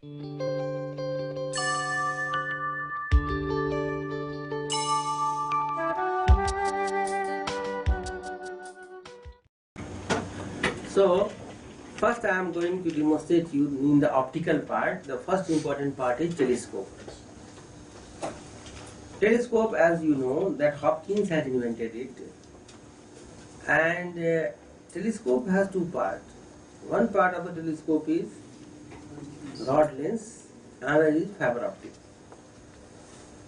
So, first I am going to demonstrate you in the optical part. The first important part is telescope. Telescope, as you know, that Hopkins has invented it, and telescope has two parts. One part of the telescope is rod lens, another is fiber optic.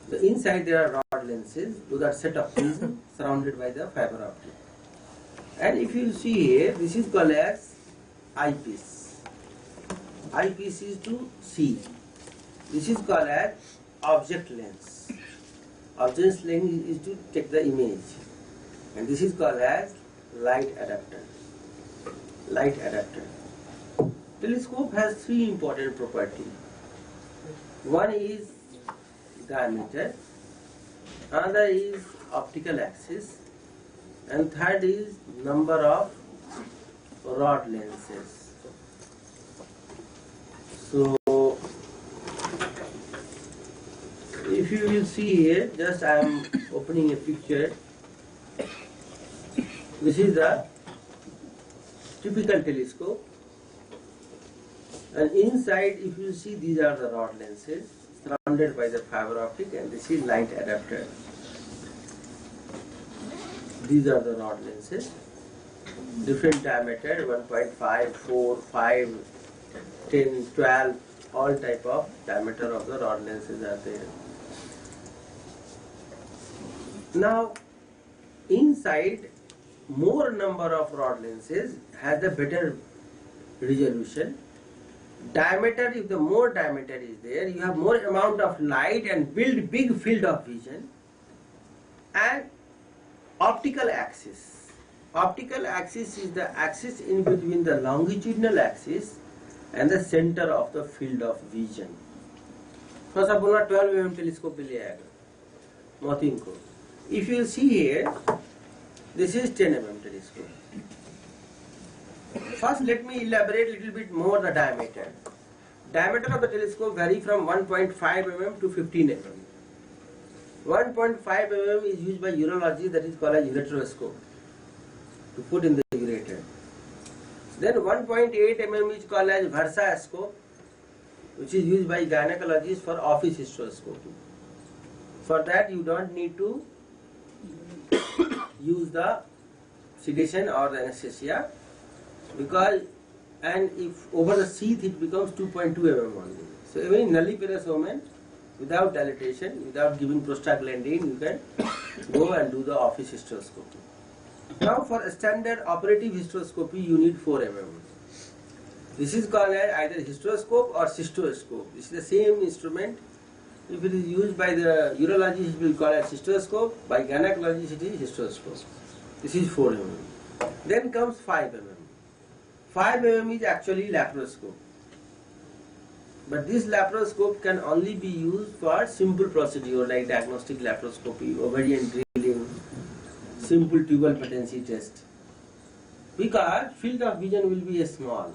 So inside there are rod lenses, those are set of prisms surrounded by the fiber optic. And if you see here, this is called as eyepiece. Eyepiece is to see. This is called as object lens. Object lens is to take the image. And this is called as light adapter. Light adapter. Telescope has three important properties. One is diameter, another is optical axis, and third is number of rod lenses. So if you will see here, just I am opening a picture. This is the typical telescope, and inside if you see, these are the rod lenses surrounded by the fiber optic, and this is light adapter. These are the rod lenses, different diameter, 1.5, 4, 5, 10, 12, all type of diameter of the rod lenses are there. Now, inside, more number of rod lenses has a better resolution. Diameter, if the more diameter is there, you have more amount of light and build big field of vision. And optical axis. Optical axis is the axis in between the longitudinal axis and the center of the field of vision. First of all, 12 mm telescope ले आएगा Nothing को. If you see here, this is 10 mm telescope. First, let me elaborate a little bit more the diameter. Diameter of the telescope vary from 1.5 mm to 15 mm. 1.5 mm is used by urology, that is called as ureteroscope, to put in the ureter. Then 1.8 mm is called as versascope, which is used by gynecologists for office hysteroscopy. For that you don't need to use the sedation or the anesthesia, because and if over the sheath it becomes 2.2 mm only. So even in nulliparous women, without dilatation, without giving prostaglandin, you can go and do the office hysteroscopy. Now for a standard operative hysteroscopy, you need 4 mm. This is called either hysteroscope or cystoscope. This is the same instrument. If it is used by the urologist, it will call it cystoscope. By gynecologist, it is hysteroscope. This is 4 mm. Then comes 5 mm. 5 mm is actually laparoscope. But this laparoscope can only be used for simple procedure like diagnostic laparoscopy, ovarian drilling, simple tubal patency test. Because field of vision will be small.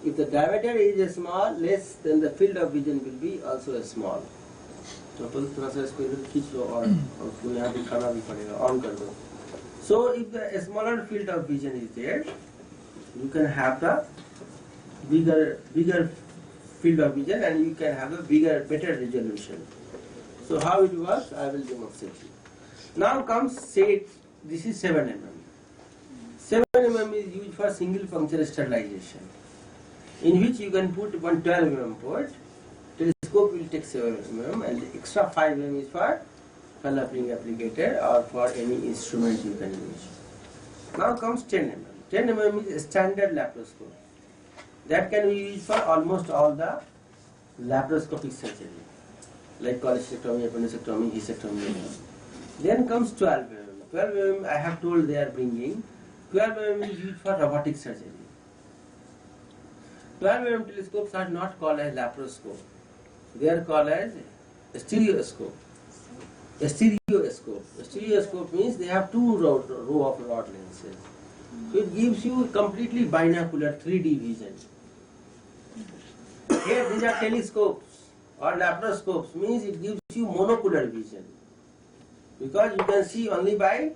If the diameter is small, less, then the field of vision will be also small. So if the smaller field of vision is there, you can have the bigger field of vision, and you can have a better resolution. So how it works, I will demonstrate you. Now comes, say, this is 7 mm. 7 mm is used for single puncture sterilization, in which you can put one 12 mm port. Telescope will take 7 mm, and the extra 5 mm is for falloping applicator or for any instrument you can use. Now comes 10 mm. 10 mm is a standard laparoscope. That can be used for almost all the laparoscopic surgery, like cholecystectomy, appendectomy, hysterectomy. Then comes 12 mm. 12 mm I have told they are bringing. 12 mm is used for robotic surgery. 12 mm telescopes are not called as laparoscope. They are called as stereoscope. A stereoscope. A stereoscope means they have two row of rod lenses. So it gives you completely binocular 3D vision. Here these are telescopes or laparoscopes, means it gives you monocular vision, because you can see only by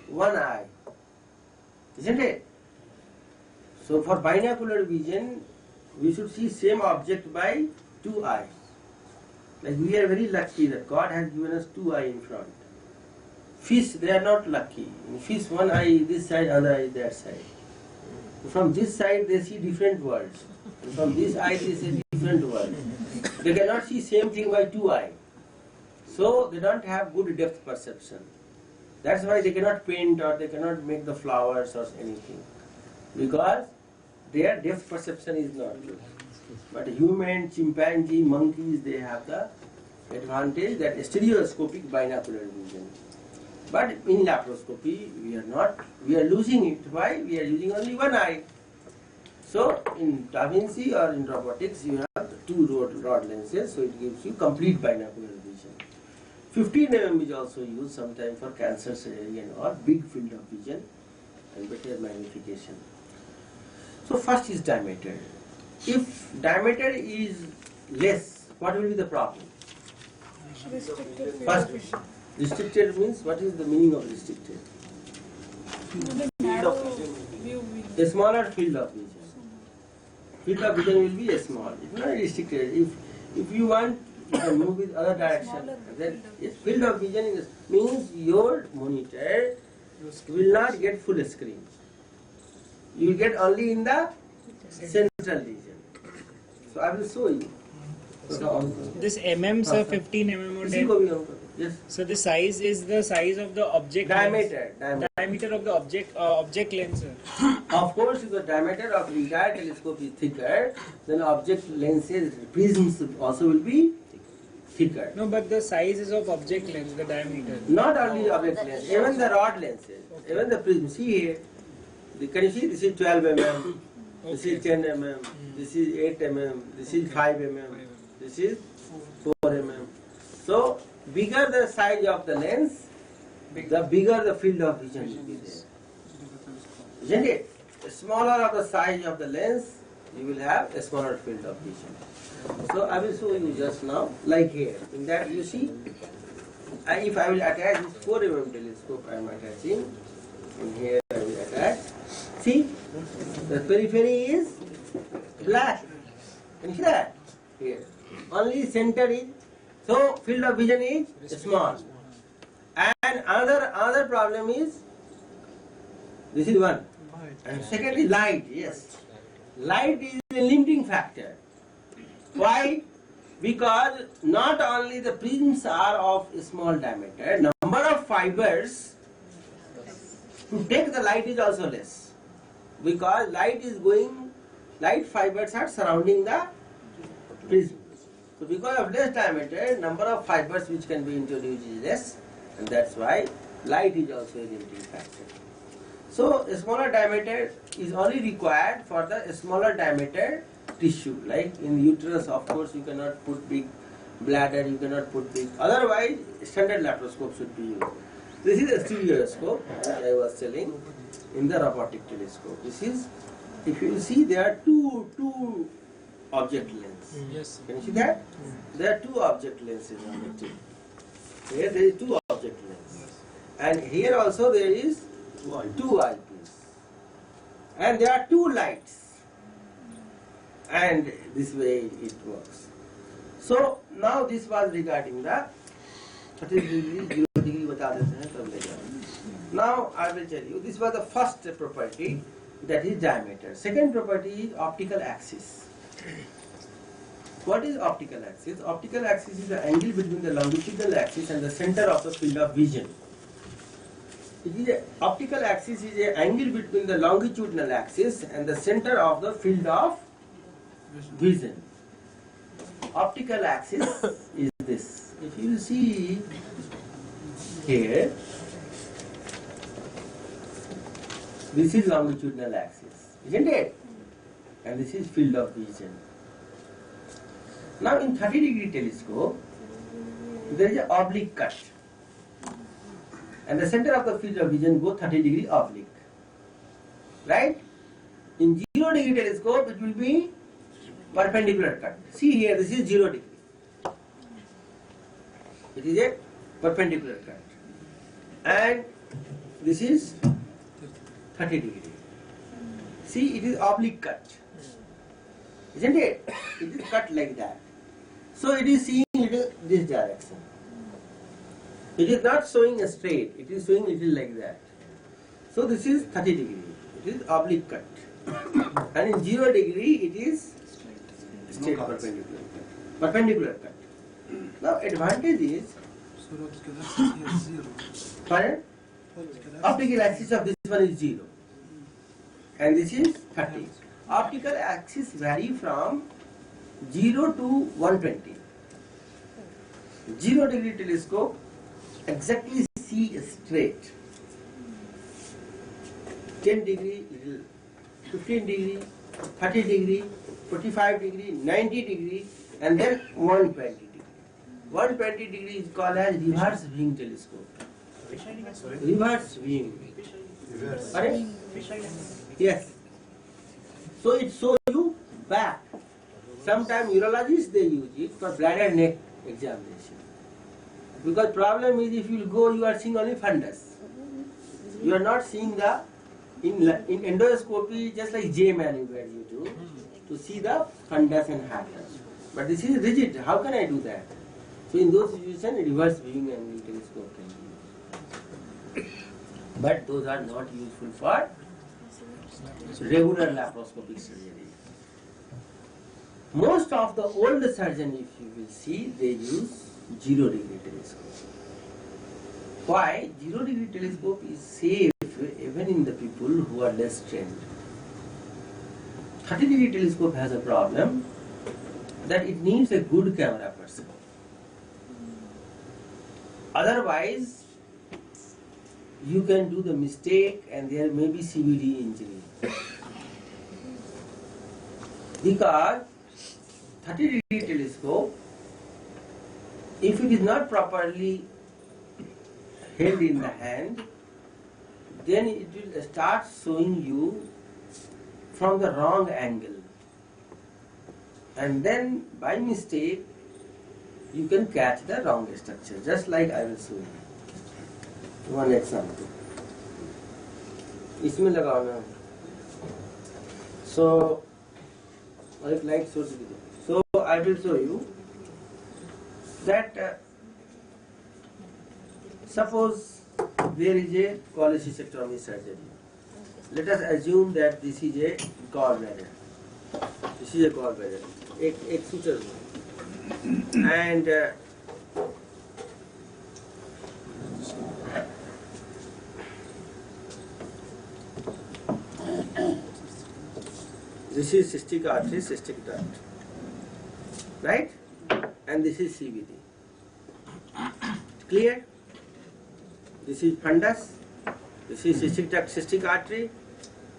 one eye, isn't it? So for binocular vision, we should see same object by two eyes. Like we are very lucky that God has given us two eyes in front. Fish, they are not lucky. In fish, one eye this side, other eye that side. From this side they see different worlds. And from this eye they see different worlds. They cannot see same thing by two eyes. So they don't have good depth perception. That's why they cannot paint or they cannot make the flowers or anything. Because their depth perception is not good. But human, chimpanzee, monkeys, they have the advantage that stereoscopic binocular vision. But in laparoscopy, we are losing it. Why? We are using only one eye. So in Da Vinci or in robotics, you have two rod lenses, so it gives you complete binocular vision. 15 mm is also used sometimes for cancer surgery and all, big field of vision and better magnification. So first is diameter. If diameter is less, what will be the problem? First, restricted means, what is the meaning of restricted? A smaller field of vision. Field of vision will be a small. It is not restricted. If you want, you can move with other direction. Then field of vision means your monitor will not get full screen. You will get only in the central region. So I will show you. This mm, sir, 15 mm or 10. Yes. So the size is the size of the object Diameter. Diameter of the object lens, sir. Of course, if the diameter of the entire telescope is thicker, then object lenses, prisms also will be thicker. No, but the size is of object lens, the diameter. Not only object lens, even the rod lenses, even the prism. See here, can you see? This is 12 mm, this is 10 mm, this is 8 mm, this is 5 mm, this is 4 mm. So, bigger the size of the lens, the bigger the field of vision will be there. Isn't it? The smaller of the size of the lens, you will have a smaller field of vision. So I will show you just now, like here. In that you see, if I will attach this 4 mm telescope, I am attaching, and here I will attach. See, the periphery is black. Can you see that? Here. Only center is, so field of vision is small. And another problem is, this is one. And second is light, yes. Light is a limiting factor. Why? Because not only the prisms are of a small diameter, number of fibers to take the light is also less. Because light fibers are surrounding the prism. So because of less diameter, number of fibers which can be introduced is less, and that's why light is also a limiting factor. So a smaller diameter is only required for the smaller diameter tissue, like in uterus. Of course you cannot put big bladder, you cannot put big, otherwise standard laparoscope should be used. This is a stereoscope which I was telling in the robotic telescope. This is, if you see, there are two object lens. Yes. Can you see that? There are two object lenses on the tip. Here there is two object lens. And here also there is two eyepiece. And there are two lights. And this way it works. So now this was regarding the 30 degree, 0 degree bata dete hain tab lega. Now I will tell you, this was the first property, that is diameter. Second property is optical axis. What is optical axis? Optical axis is the angle between the longitudinal axis and the center of the field of vision. Optical axis is an angle between the longitudinal axis and the center of the field of vision. Optical axis is this. If you see here, this is longitudinal axis, isn't it? And this is field of vision. Now in 30 degree telescope, there is an oblique cut. And the center of the field of vision goes 30 degree oblique. Right? In 0 degree telescope, it will be perpendicular cut. See here, this is 0 degree. It is a perpendicular cut. And this is 30 degree. See, it is oblique cut. Isn't it? It is cut like that. So it is seeing it in this direction. It is not showing a straight, it is showing it is like that. So this is 30 degree. It is oblique cut. And in 0 degree it is straight perpendicular cut. Perpendicular cut. Now advantage is, pardon? Optical axis of this one is 0 and this is 30. Optical axis vary from 0 to 120. 0 degree telescope exactly see straight. 10 degree, 15 degree, 30 degree, 45 degree, 90 degree, and then 120 degree. 120 degree is called as reverse viewing telescope. Reverse viewing. Correct? Yes. So it shows you back. Sometimes urologists they use it for bladder neck examination. Because problem is if you go, you are seeing only fundus. You are not seeing the in endoscopy, just like J-man where you do to see the fundus and hackers. But this is rigid. How can I do that? So in those situations, reverse viewing angle telescope can be used. But those are not useful for regular laparoscopic surgery. Most of the old surgeons, if you will see, they use 0 degree telescope. Why? 0 degree telescope is safe even in the people who are less trained. 30 degree telescope has a problem that it needs a good camera person. Otherwise, you can do the mistake and there may be CVD injury. Because 30 degree telescope, if it is not properly held in the hand, then it will start showing you from the wrong angle. And then by mistake, you can catch the wrong structure, just like I will show you. One example. इसमें लगाओ ना. So, एक light source भी दो. So I will show you that suppose there is a cholecystectomy surgery. Let us assume that this is a gallbladder. This is a gallbladder. एक suture and this is cystic artery, cystic duct, right? And this is CVD. Clear? This is fundus, this is cystic duct, cystic artery,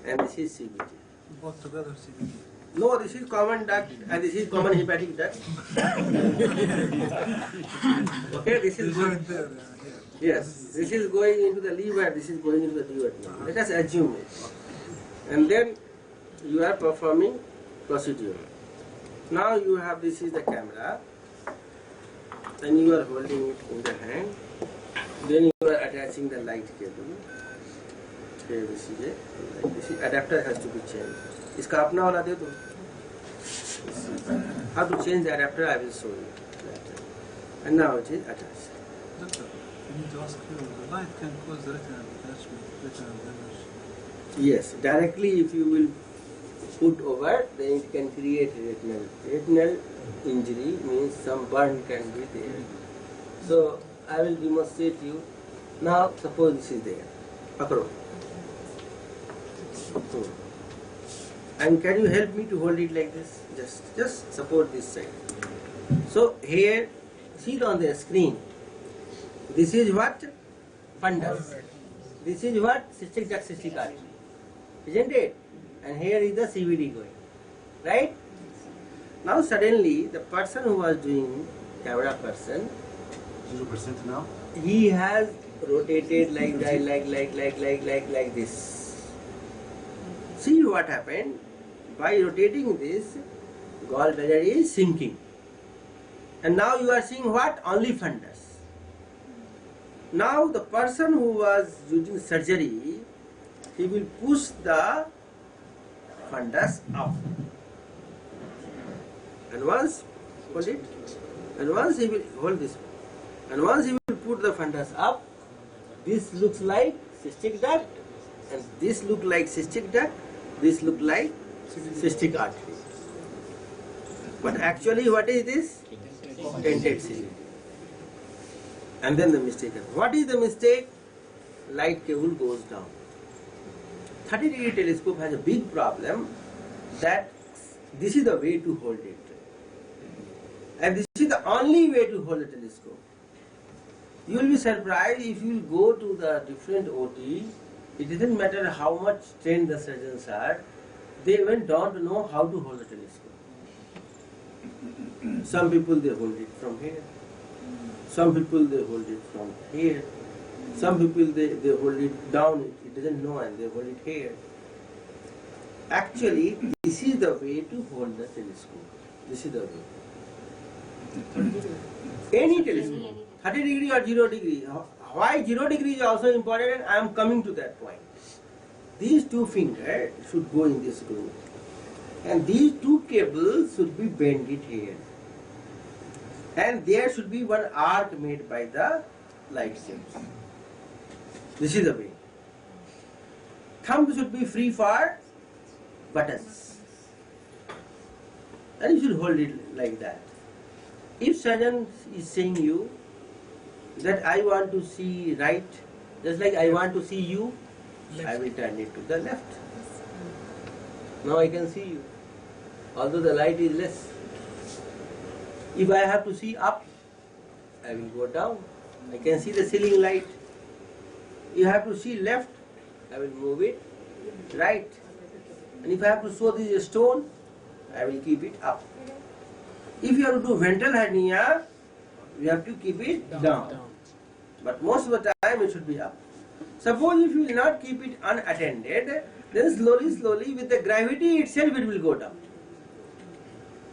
and this is CVD. Both together CVD. No, this is common duct and this is common hepatic duct. Okay, this is Right there, yes, this is going into the liver, this is going into the liver. Let us assume it. And then you are performing procedure. Now you have, this is the camera and you are holding it in the hand. Then you are attaching the light cable. Here this is it. This is adapter has to be changed. इसका अपना वाला दे दो. How to change the adapter I will show you. And now it is attached. Doctor, you need to ask you, the light can cause retinal detachment, retinal damage. Yes, directly if you will put over, then it can create retinal. Retinal injury means some burn can be there. So I will demonstrate you. Now suppose this is there. Pakro. And can you help me to hold it like this? Just support this side. So here, see on the screen. This is what? Fundus. This is what? Cystic duct, cystic artery. Isn't it? And here is the CVD going. Right? Now suddenly the person who was doing, camera person, 0% now? he has rotated like that, like this. See what happened? By rotating this, Gallbladder is sinking. And now you are seeing what? Only fundus. Now the person who was using surgery, he will push the fundus up. And once, hold it, and once he will hold this, and once he will put the fundus up, this looks like cystic duct, and this look like cystic duct, this look like cystic artery. But actually what is this? Dentate ciliary. And then the mistake. What is the mistake? Light cable goes down. 30-degree telescope has a big problem that this is the way to hold it. And this is the only way to hold the telescope. You will be surprised if you will go to the different OT, it doesn't matter how much trained the surgeons are, they even don't know how to hold the telescope. Some people they hold it from here, some people they hold it from here, some people they hold it down, it doesn't know, and they hold it here. Actually, this is the way to hold the telescope. This is the way. Any telescope, 30 degree or 0 degree. Why 0 degree is also important, and I am coming to that point. These two fingers should go in this groove, and these two cables should be bended here, and there should be one arc made by the light source. This is the way. Thumb should be free for buttons, and you should hold it like that. If surgeon is saying you that I want to see right, just like I want to see you, left. I will turn it to the left. Now I can see you, although the light is less. If I have to see up, I will go down. I can see the ceiling light. If I have to see left, I will move it right. And if I have to show this stone, I will keep it up. If you have to do ventral hernia, you have to keep it down. But most of the time it should be up. Suppose if you will not keep it unattended, then slowly with the gravity itself it will go down.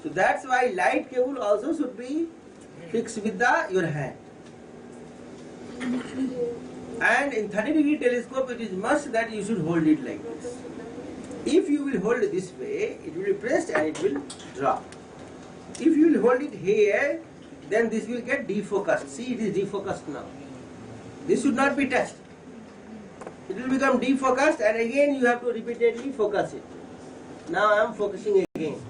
So that's why light cable also should be fixed with your hand. And in 30-degree telescope it is must that you should hold it like this. If you will hold it this way, it will be pressed and it will drop. If you will hold it here, then this will get defocused. See, it is defocused now. This should not be touched. It will become defocused, and again you have to repeatedly focus it. Now I am focusing again.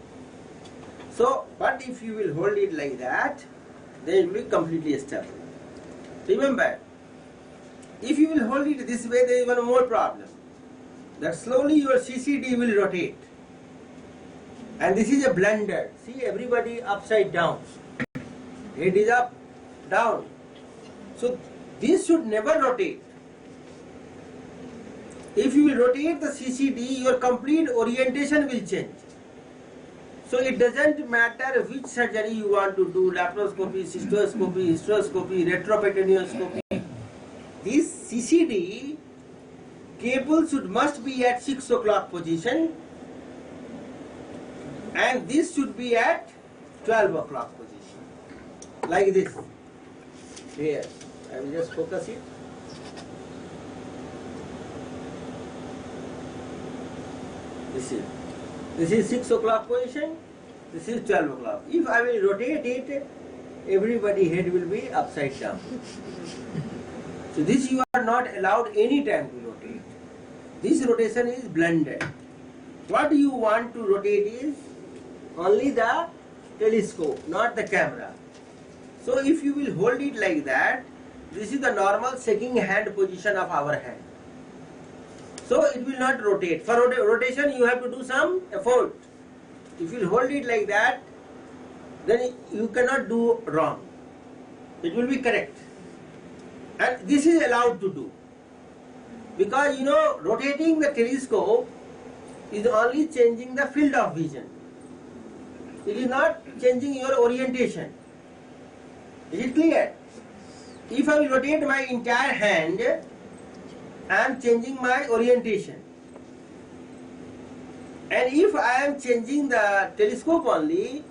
So, but if you will hold it like that, then it will be completely established. Remember, if you will hold it this way, there is one more problem. That slowly your CCD will rotate. And this is a blender. See, everybody upside down. Head is up, down. So this should never rotate. If you will rotate the CCD, your complete orientation will change. So it doesn't matter which surgery you want to do, laparoscopy, cystoscopy, hysteroscopy, retroperitoneoscopy. This CCD cable must be at 6 o'clock position, and this should be at 12 o'clock position. Like this. Here. I will just focus it. This is 6 o'clock position, this is 12 o'clock. If I will rotate it, everybody's head will be upside down. So this you are not allowed any time to rotate. This rotation is blended. What you want to rotate is only the telescope, not the camera. So if you will hold it like that, this is the normal shaking hand position of our hand. So it will not rotate. For rotation you have to do some effort. If you hold it like that, then you cannot do wrong. It will be correct. And this is allowed to do. Because rotating the telescope is only changing the field of vision. It is not changing your orientation. Is it clear? If I will rotate my entire hand, I am changing my orientation. And if I am changing the telescope only,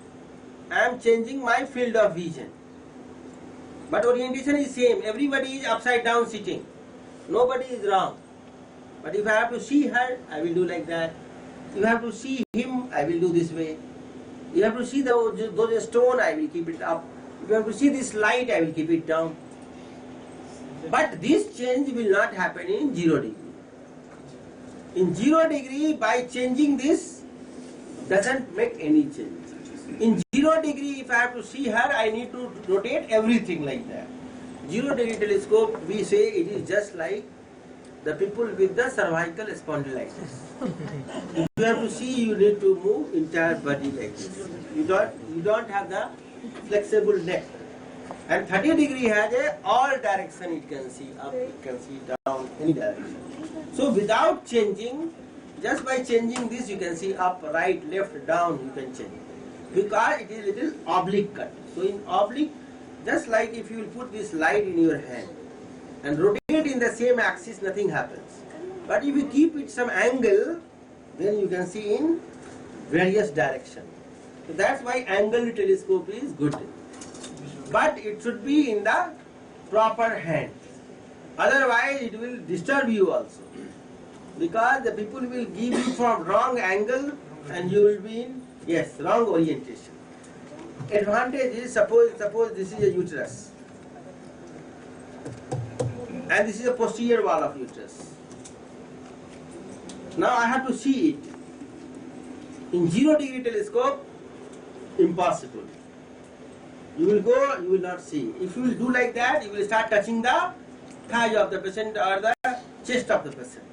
I am changing my field of vision. But orientation is same. Everybody is upside down sitting. Nobody is wrong. But if I have to see her, I will do like that. If you have to see him, I will do this way. You have to see those stone, I will keep it up. If you have to see this light, I will keep it down. But this change will not happen in 0 degree. In 0 degree, by changing this, doesn't make any change. In 0 degree, if I have to see her, I need to rotate everything like that. 0 degree telescope, we say it is just like the people with the cervical spondylitis. If you have to see, you need to move entire body like this. You don't have the flexible neck. And 30 degree has a all direction, it can see up, it can see down, any direction. So without changing, just by changing this, you can see up, right, left, down, you can change. Because it is little oblique cut. So in oblique, just like if you will put this light in your hand and rotate in the same axis, nothing happens. But if you keep it some angle, then you can see in various directions. So that's why angled telescope is good. But it should be in the proper hand. Otherwise it will disturb you also. Because the people will give you from wrong angle and you will be in, yes, wrong orientation. Advantage is, suppose this is a uterus. And this is a posterior wall of uterus. Now I have to see it. In 0 degree telescope, impossible. You will go, you will not see. If you will do like that, you will start touching the thigh of the patient or the chest of the patient.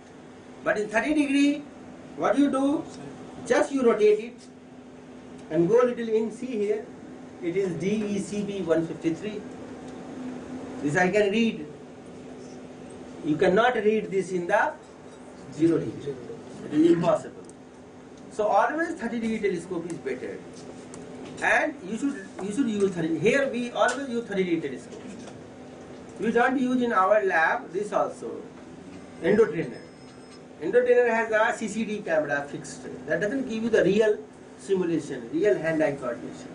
But in 30 degree, what you do? Just you rotate it and go a little in. See here, it is DECB 153. This I can read. You cannot read this in the 0 degree. It is impossible. So always 30 degree telescope is better. And you should use 30. Here we always use 30 degree telescope. We don't use in our lab this also. Endotrainer. Endotrainer has a CCD camera fixed. That doesn't give you the real simulation, real hand-eye coordination.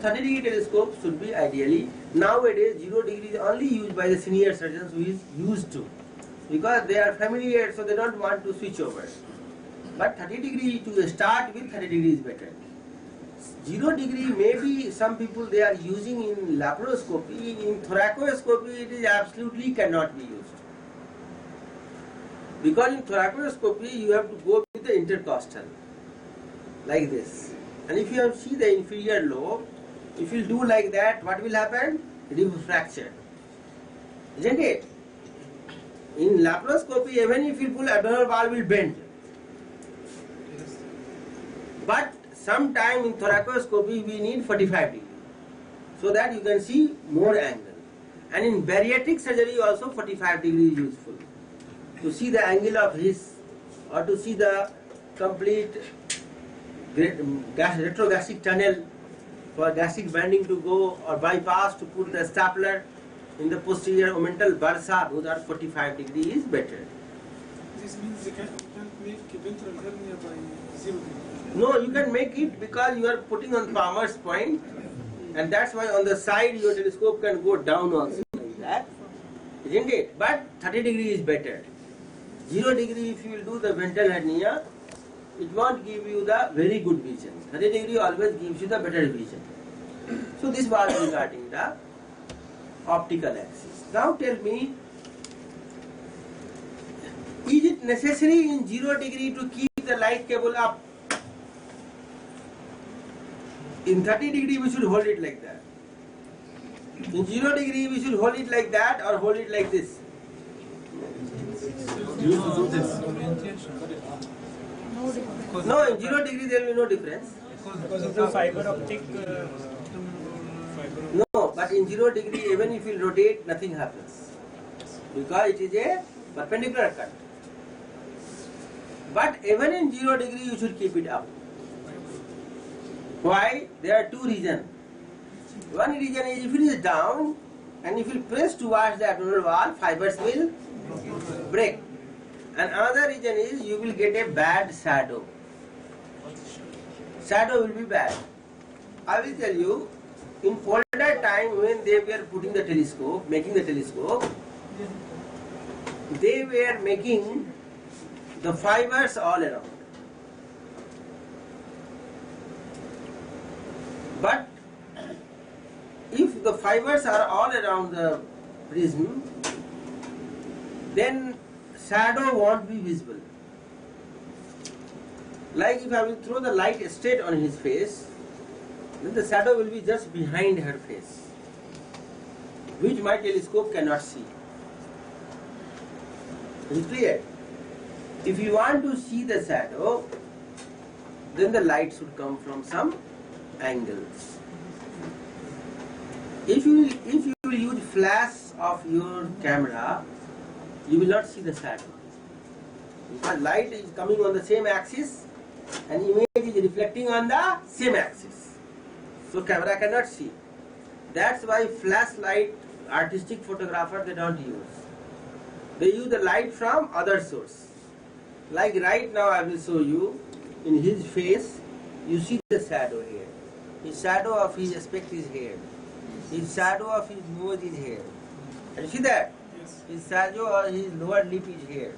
30 degree telescope should be ideally. Nowadays 0 degree is only used by the senior surgeons who is used to. Because they are familiar, so they don't want to switch over. But 30 degree to start with, 30 degree is better. 0 degree maybe some people they are using in laparoscopy. In thoracoscopy it is absolutely cannot be used. Because in thoracoscopy you have to go with the intercostal like this. And if you have see the inferior lobe, if you do like that, what will happen? It will fracture. Isn't it? In laparoscopy, even if you pull, abdominal wall will bend. But sometime in thoracoscopy we need 45 degree so that you can see more angle. And in bariatric surgery also 45 degree is useful to see the angle of his or to see the complete retrogastric tunnel for gastric banding to go or bypass to put the stapler in the posterior omental bursa. Those are 45 degree is better. This means you can't make ventral hernia by 0 degree. No, you can make it because you are putting on Palmer's point, and that's why on the side your telescope can go down also like that, isn't it? But 30 degree is better. 0 degree if you will do the ventral hernia, it won't give you the very good vision. 30 degree always gives you the better vision. So this was regarding the optical axis. Now tell me, is it necessary in 0 degree to keep the light cable up? In 30 degree we should hold it like that. In 0 degree we should hold it like that or hold it like this. No, in 0 degree there will be no difference. Because of the fiber optic. No, but in 0 degree even if you rotate, nothing happens. Because it is a perpendicular cut. But even in 0 degree you should keep it up. Why? There are two reasons. One reason is if it is down and if you press towards the abdominal wall, fibers will break. And another reason is you will get a bad shadow. shadow will be bad. I will tell you, in older time when they were putting the telescope, making the telescope, they were making the fibers all around. But if the fibers are all around the prism, then shadow won't be visible. Like if I will throw the light straight on his face, then the shadow will be just behind her face, which my telescope cannot see. Is it clear? If you want to see the shadow, then the light should come from some angles. If you will use flash of your camera, you will not see the shadow, because light is coming on the same axis and image is reflecting on the same axis, so camera cannot see. That's why flashlight artistic photographer they don't use. They use the light from other source. Like right now I will show you, in his face you see the shadow here. His shadow of his aspect is here. His shadow of his nose is here. Can you see that? Yes. His shadow of his lower lip is here.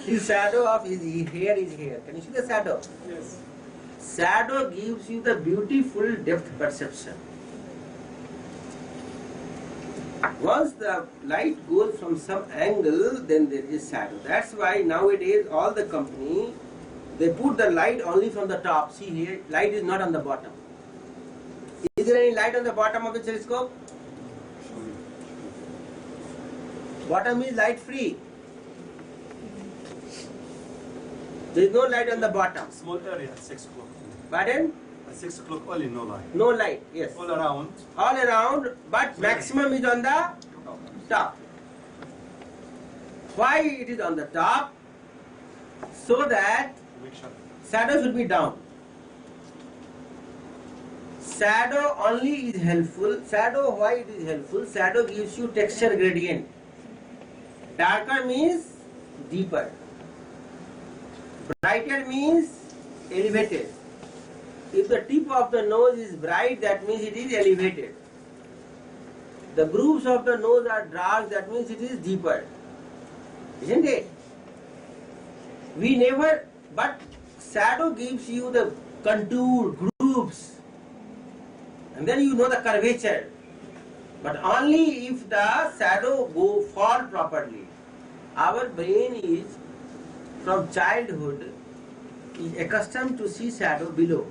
His shadow of his hair is here. Can you see the shadow? Yes. Shadow gives you the beautiful depth perception. Once the light goes from some angle, then there is shadow. That's why nowadays all the company, they put the light only from the top. See here, light is not on the bottom. Is there any light on the bottom of the telescope? Bottom is light free. There is no light on the bottom. Small area, 6 o'clock. Pardon? At 6 o'clock only, no light. No light, yes. All around. All around, but maximum is on the top. Why it is on the top? So that Make sure. shadow should be down. Shadow only is helpful. Shadow, why it is helpful? Shadow gives you texture gradient. Darker means deeper. Brighter means elevated. If the tip of the nose is bright, that means it is elevated. The grooves of the nose are dark, that means it is deeper. Isn't it? We never, but shadow gives you the contour, grooves, and then you know the curvature. But only if the shadow fall properly. Our brain is, from childhood, is accustomed to see shadow below,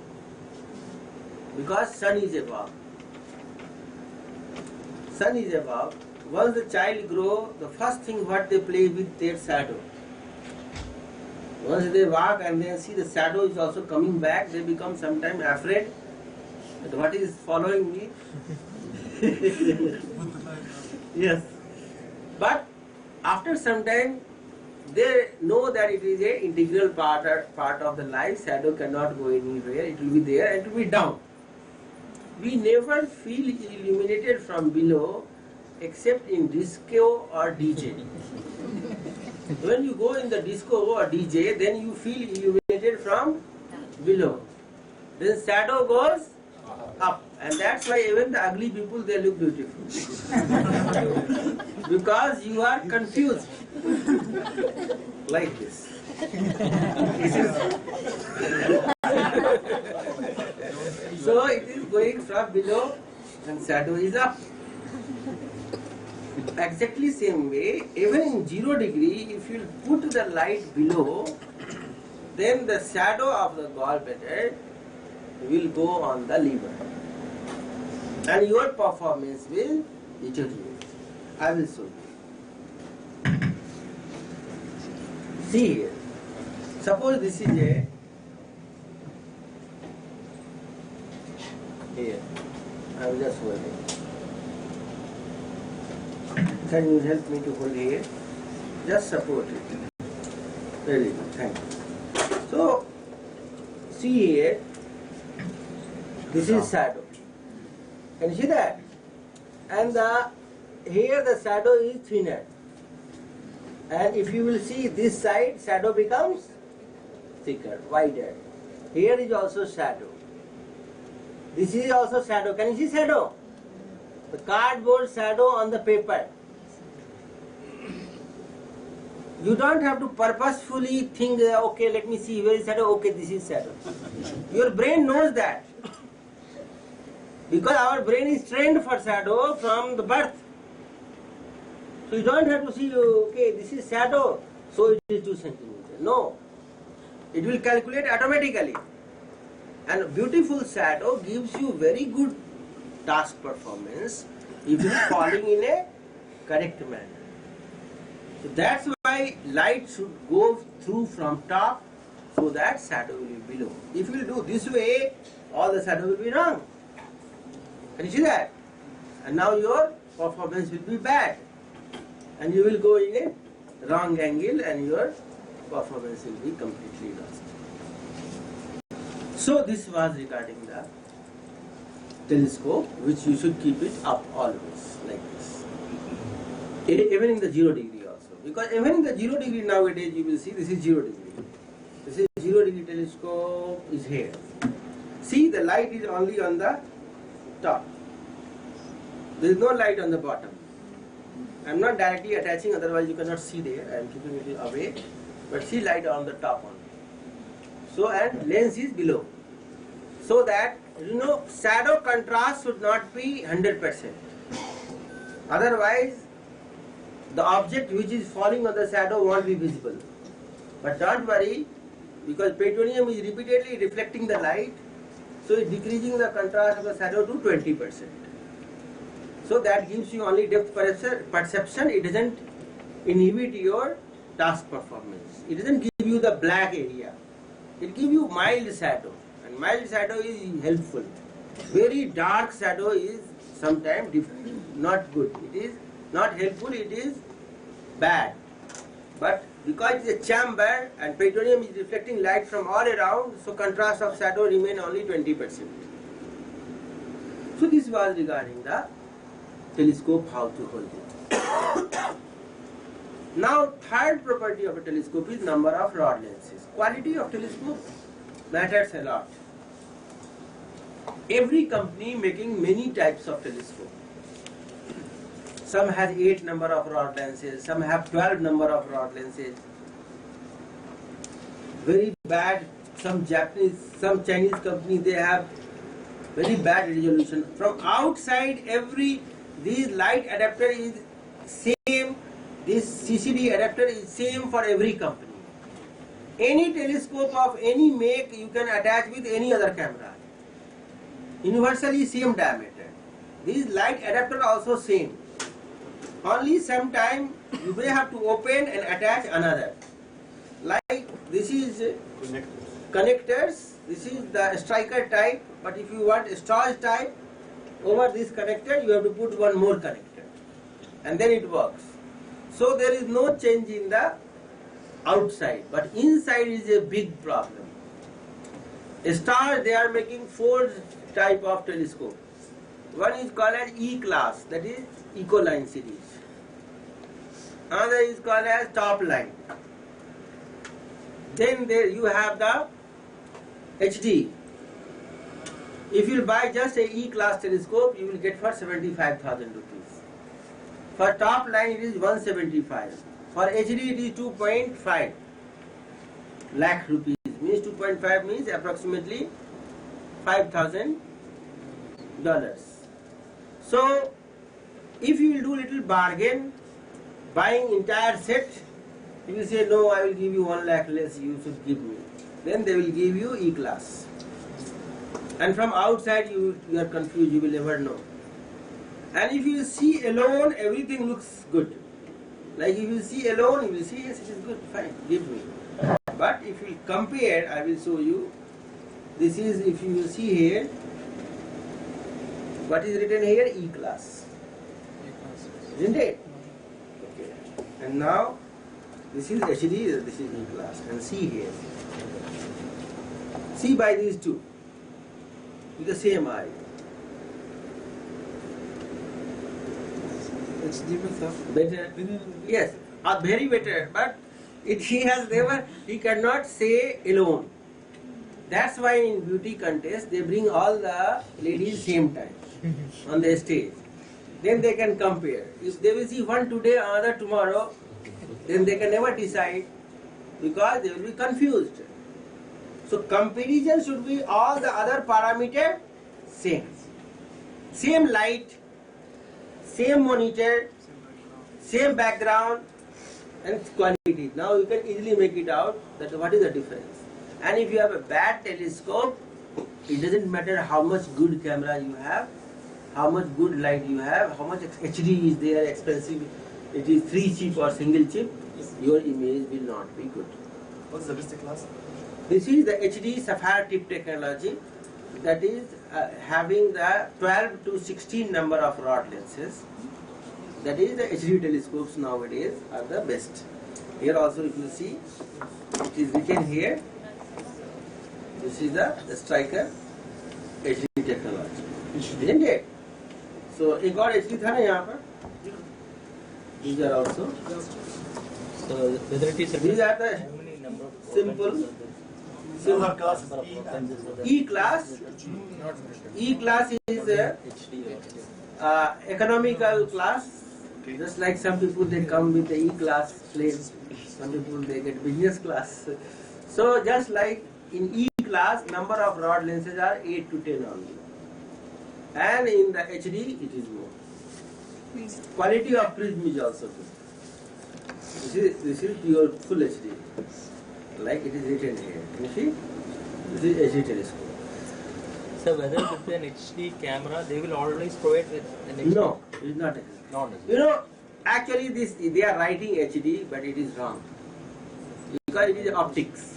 because sun is above. Sun is above. Once the child grow, the first thing what they play with their shadow. Once they walk and then see the shadow is also coming back, they become sometimes afraid that what is following me. Yes. But after some time, they know that it is an integral part of the life. Shadow cannot go anywhere. It will be there and it will be down. We never feel illuminated from below except in disco or DJ. When you go in the disco or DJ, then you feel illuminated from below. Then shadow goes up, and that's why even the ugly people, they look beautiful. Because you are confused. Like this. So it is going from below and shadow is up. Exactly same way, even in 0 degree, if you put the light below, then the shadow of the gallbladder will go on the liver. And your performance will deteriorate. I will show you. See here. Suppose this is a here. I will just hold it. Can you help me to hold here? Just support it. Very good, thank you. So, see here, this is shadow. Can you see that? And here the shadow is thinner. And if you will see this side, shadow becomes thicker, wider. Here is also shadow. This is also shadow. Can you see shadow? The cardboard shadow on the paper. You don't have to purposefully think, okay, let me see where is shadow, okay, this is shadow. Your brain knows that. Because our brain is trained for shadow from the birth. So you don't have to see, okay, this is shadow, so it is 2 centimeters. No. It will calculate automatically. And beautiful shadow gives you very good task performance if it is falling in a correct manner. So that's why light should go through from top so that shadow will be below. If you will do this way, all the shadow will be wrong. Can you see that? And now your performance will be bad. And you will go in a wrong angle and your performance will be completely lost. So this was regarding the telescope, which you should keep it up always like this. Even in the 0 degree also. Because even in the 0 degree nowadays you will see this is 0 degree. This is 0 degree telescope is here. See, the light is only on the top. There is no light on the bottom. I am not directly attaching, otherwise you cannot see there. I am keeping it away. But see light on the top only. So, and lens is below. So that, shadow contrast should not be 100%. Otherwise, the object which is falling on the shadow won't be visible. But don't worry, because plutonium is repeatedly reflecting the light, so it's decreasing the contrast of the shadow to 20%. So that gives you only depth perception, it doesn't inhibit your task performance. It doesn't give you the black area. It gives you mild shadow, and mild shadow is helpful. Very dark shadow is sometimes not good. It is not helpful, it is bad. But because it is a chamber and plutonium is reflecting light from all around, so contrast of shadow remain only 20%. So this was regarding the telescope, how to hold it. Now, third property of a telescope is number of rod lenses. Quality of telescope matters a lot. Every company making many types of telescope. Some has 8 number of rod lenses, some have 12 number of rod lenses. Very bad, some Chinese company, they have very bad resolution. From outside, this light adapter is same, this CCD adapter is same for every company. Any telescope of any make you can attach with any other camera. Universally same diameter. This light adapter also same. Only sometime you may have to open and attach another. Like this is connectors. This is the striker type, but if you want a storage type, over this connector you have to put one more connector, and then it works. So there is no change in the outside, but inside is a big problem. Stars, they are making 4 type of telescope. One is called as E-class, that is Ecoline series. Another is called as top line. Then there you have the HD. If you buy just a E-class telescope, you will get for 75,000 rupees. For top line it is 175. For HD it is 2.5 lakh rupees. Means 2.5 means approximately $5,000. So if you will do little bargain, buying entire set, you will say, no, I will give you 1 lakh less, you should give me. Then they will give you E-class. And from outside you are confused, you will never know. And if you see alone, everything looks good. Like if you see alone, you will see, yes, it is good, fine, give me. But if you compare, I will show you. This is, if you will see here, what is written here? E-class. Isn't it? Okay. And now, this is HD, this is E-class. And see here. See by these two. With the same eye. It's deeper. Better? Yes. very better, but he cannot say alone. That's why in beauty contest they bring all the ladies same time on the stage. Then they can compare. If they will see one today, another tomorrow, then they can never decide because they will be confused. So comparison should be all the other parameters same. Same light, same monitor, same background and quality. Now you can easily make it out that what is the difference. And if you have a bad telescope, it doesn't matter how much good camera you have, how much good light you have, how much HD is there, expensive, it is 3 chip or single chip, your image will not be good. What's the best class? This is the HD sapphire tip technology, that is having the 12 to 16 number of rod lenses. That is the HD telescopes nowadays are the best. Here also if you see, it is written here, this is the striker HD technology. Isn't it? So एक और HD था ना यहाँ पर. These are also. So whether it is These are the simple. Silver class is E class. E class is economical class. Just like some people they come with the E class plane, some people they get business class. So just like in E class, number of rod lenses are 8 to 10 only, and in the HD it is more. Quality of prism is also good. This is pure full HD, like it is written here. You see, this is HD telescope. so whether it is an HD camera, they will always provide with an HD. No, it is not HD. Not You know, actually this they are writing HD, but it is wrong because it is optics.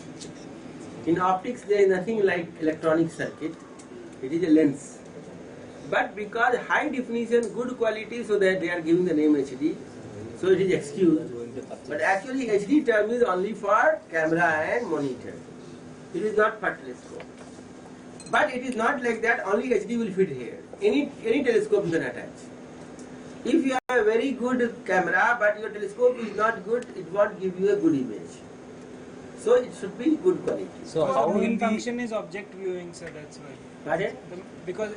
In optics there is nothing like electronic circuit. It is a lens. But because high definition, good quality, so that they are giving the name HD, so it is excused. But actually HD term is only for camera and monitor. It is not for telescope. But it is not like that only HD will fit here. Any telescope you can attach. If you have a very good camera but your telescope is not good, it won't give you a good image. So it should be good quality. So The how will main the function is object viewing, sir. That's why. Pardon? Because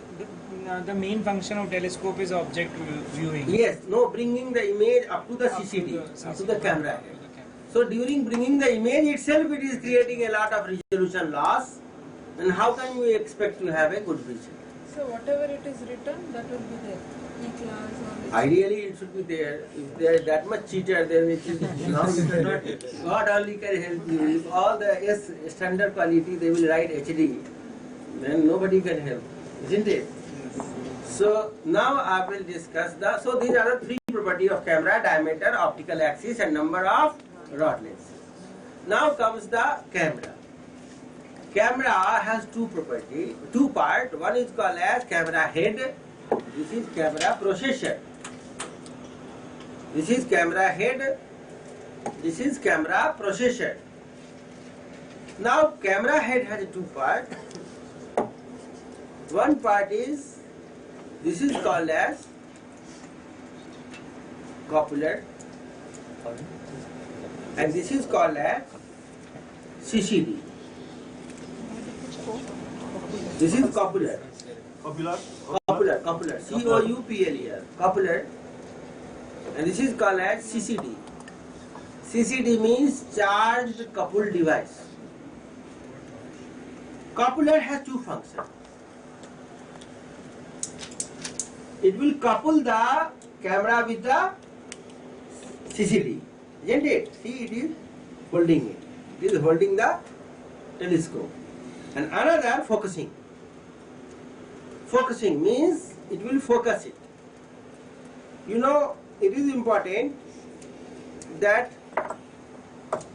the main function of telescope is object viewing. Yes, no, bringing the image up to the CCD, up to the camera. So during bringing the image itself, it is creating a lot of resolution loss. And how can you expect to have a good vision? So whatever it is written, that will be there. E-class or Ideally, it should be there. If there is that much cheater, then it is not. God only can help you. If all the standard quality they will write HD, then nobody can help, isn't it? So now I will discuss the. So these are the 3 properties of camera: diameter, optical axis, and number of rod lengths. Now comes the camera. Camera has 2 properties, 2 parts. One is called as camera head. This is camera processor. This is camera head. This is camera processor. Now camera head has 2 parts. One part is, this is called as coupler, and this is called as CCD. This is coupler. popular. Coupler, C-O-U-P-L-E-R, coupler, and this is called as CCD. CCD means charged coupled device. Coupler has 2 functions. It will couple the camera with the CCD, isn't it? See, it is holding it. It is holding the telescope. And another focusing. Focusing means it will focus it. You know, it is important that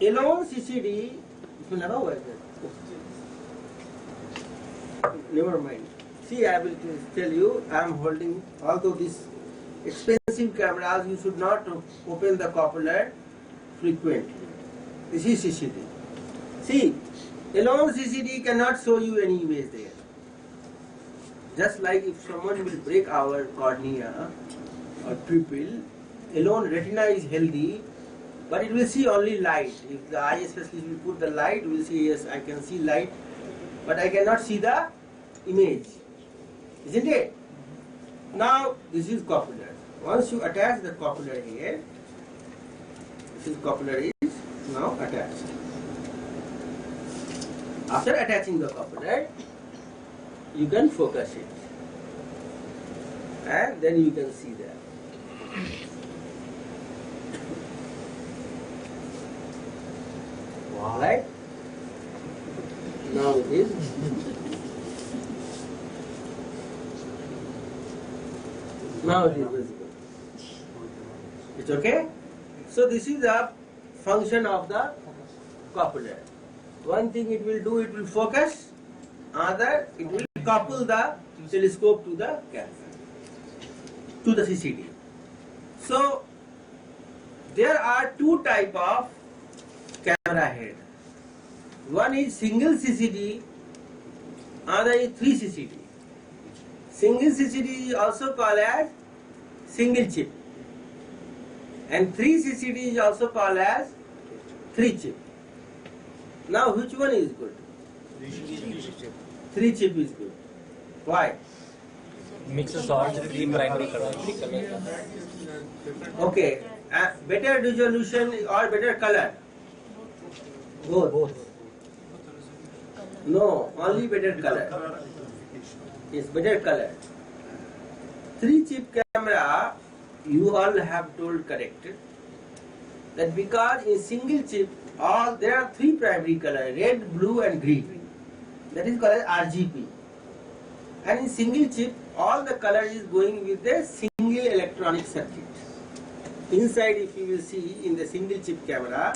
alone CCD, never mind. See, I will tell you, I am holding, although this expensive cameras, you should not open the coupler frequently. This is CCD. See, alone CCD cannot show you any image there. Just like if someone will break our cornea or pupil, alone retina is healthy, but it will see only light. If the eye specialist will put the light, we will see, yes, I can see light, but I cannot see the image, isn't it? Now this is copular. Once you attach the copular here, this is copular is now attached. After attaching the copular, you can focus it, and then you can see that. Wow. Right? Now it is. Now it is visible. It's okay? So this is the function of the copular. One thing it will do, it will focus. Another, it will couple the telescope to the camera, to the CCD. So there are two type of camera head. One is single CCD, another is 3 CCD. Single CCD is also called as single chip, and 3 CCD is also called as 3 chip. Now which one is good? 3 chip is good. Why? Mixes all three primary colors. Okay, better resolution or better color? Both. No, only better color. Yes, better color. 3 chip camera, you all have told correct, that because in single chip there are 3 primary color, red, blue and green. That is called as RGB. And in single chip, all the color is going with the single electronic circuit. Inside, if you will see in the single chip camera,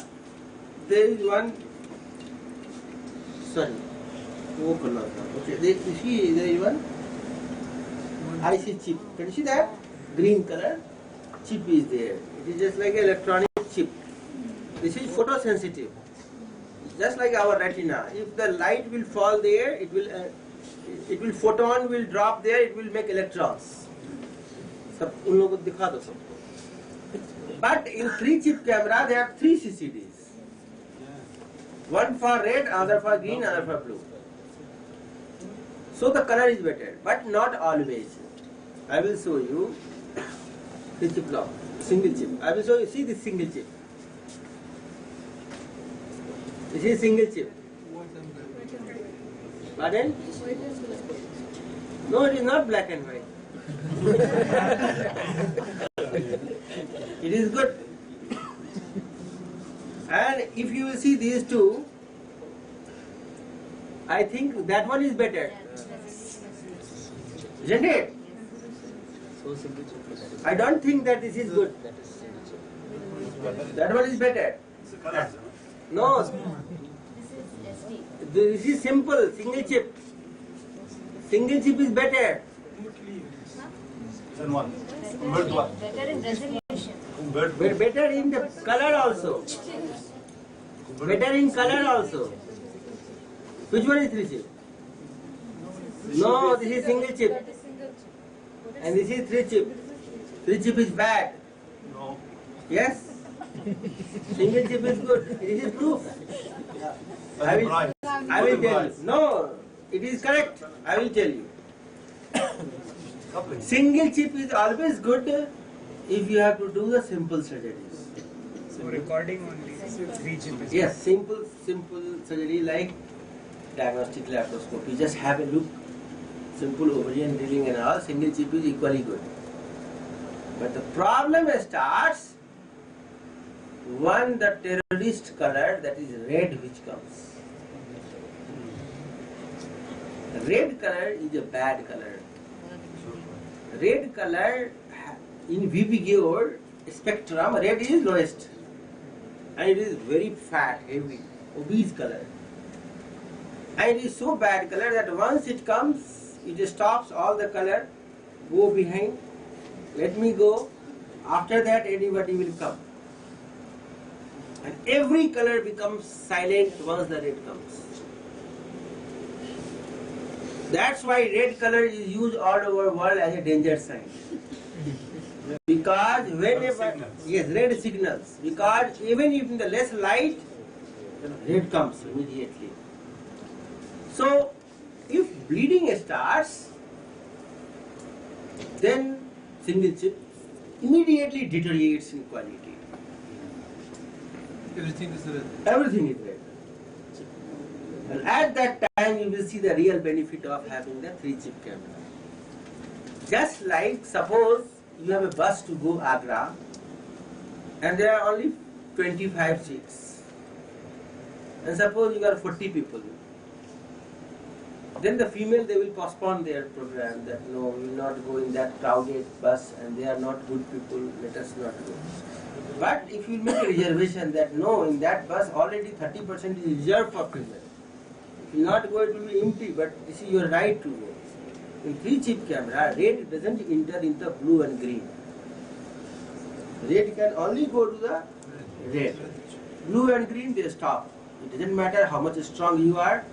there is one. Sorry. Okay. You see there is one IC chip. Can you see that? Green color chip is there. It is just like an electronic chip. This is photosensitive. Just like our retina. If the light will fall there, it will photon will drop there. It will make electrons. सब उन लोगों को दिखा दो सबको. But in 3 chip camera, there are 3 CCDs. One for red, another for green, another for blue. So the color is better, but not always. I will show you 3 chip block, single chip. I will show you. See this single chip. This is single chip. Pardon? No, it is not black and white. It is good. And if you will see these two, I think that one is better. Isn't it? So single chip. I don't think that this is good. That is single chip. That one is better. It's a color. No. This is simple, single chip. Single chip is better. Then one. Bird one. Better in resolution. Bird But better in the color also. Better in color also. Which one is 3 chip? No, this is single chip. That is single chip. And this is 3 chip. 3 chip is bad. No. Yes? Single chip is good. This is proof. I will tell you. No, it is correct. I will tell you. Coupling. Single chip is always good if you have to do the simple surgeries. So recording only 3 chip is Yes, simple surgery like diagnostic laparoscopy. Just have a look. Simple ovarian drilling and all. Single chip is equally good. But the problem starts when the terrorist color, that is red, which comes. Red color is a bad color. Red color in VPGO spectrum, red is lowest, and it is very fat, heavy, obese color. And it is so bad color that once it comes, it stops all the color, go behind, let me go. After that, anybody will come. And every color becomes silent once the red comes. That's why red color is used all over the world as a danger sign. Because whenever, signals. yes, red signals, because even if in the less light, red comes immediately. So, if bleeding starts, then single chip immediately deteriorates in quality. Everything is red. Everything is red. And at that time, you will see the real benefit of having the 3-chip camera. Just like suppose you have a bus to go Agra, and there are only 25 seats, and suppose you are 40 people, then the female, they will postpone their program, that no, we will not go in that crowded bus and they are not good people, let us not go. But if you make a reservation that no, in that bus already 30% is reserved for female, if you not go, it will be empty, but this is your right to go. In 3-chip camera, red doesn't enter in the blue and green. Red can only go to the red. Blue and green, they stop. It doesn't matter how much strong you are,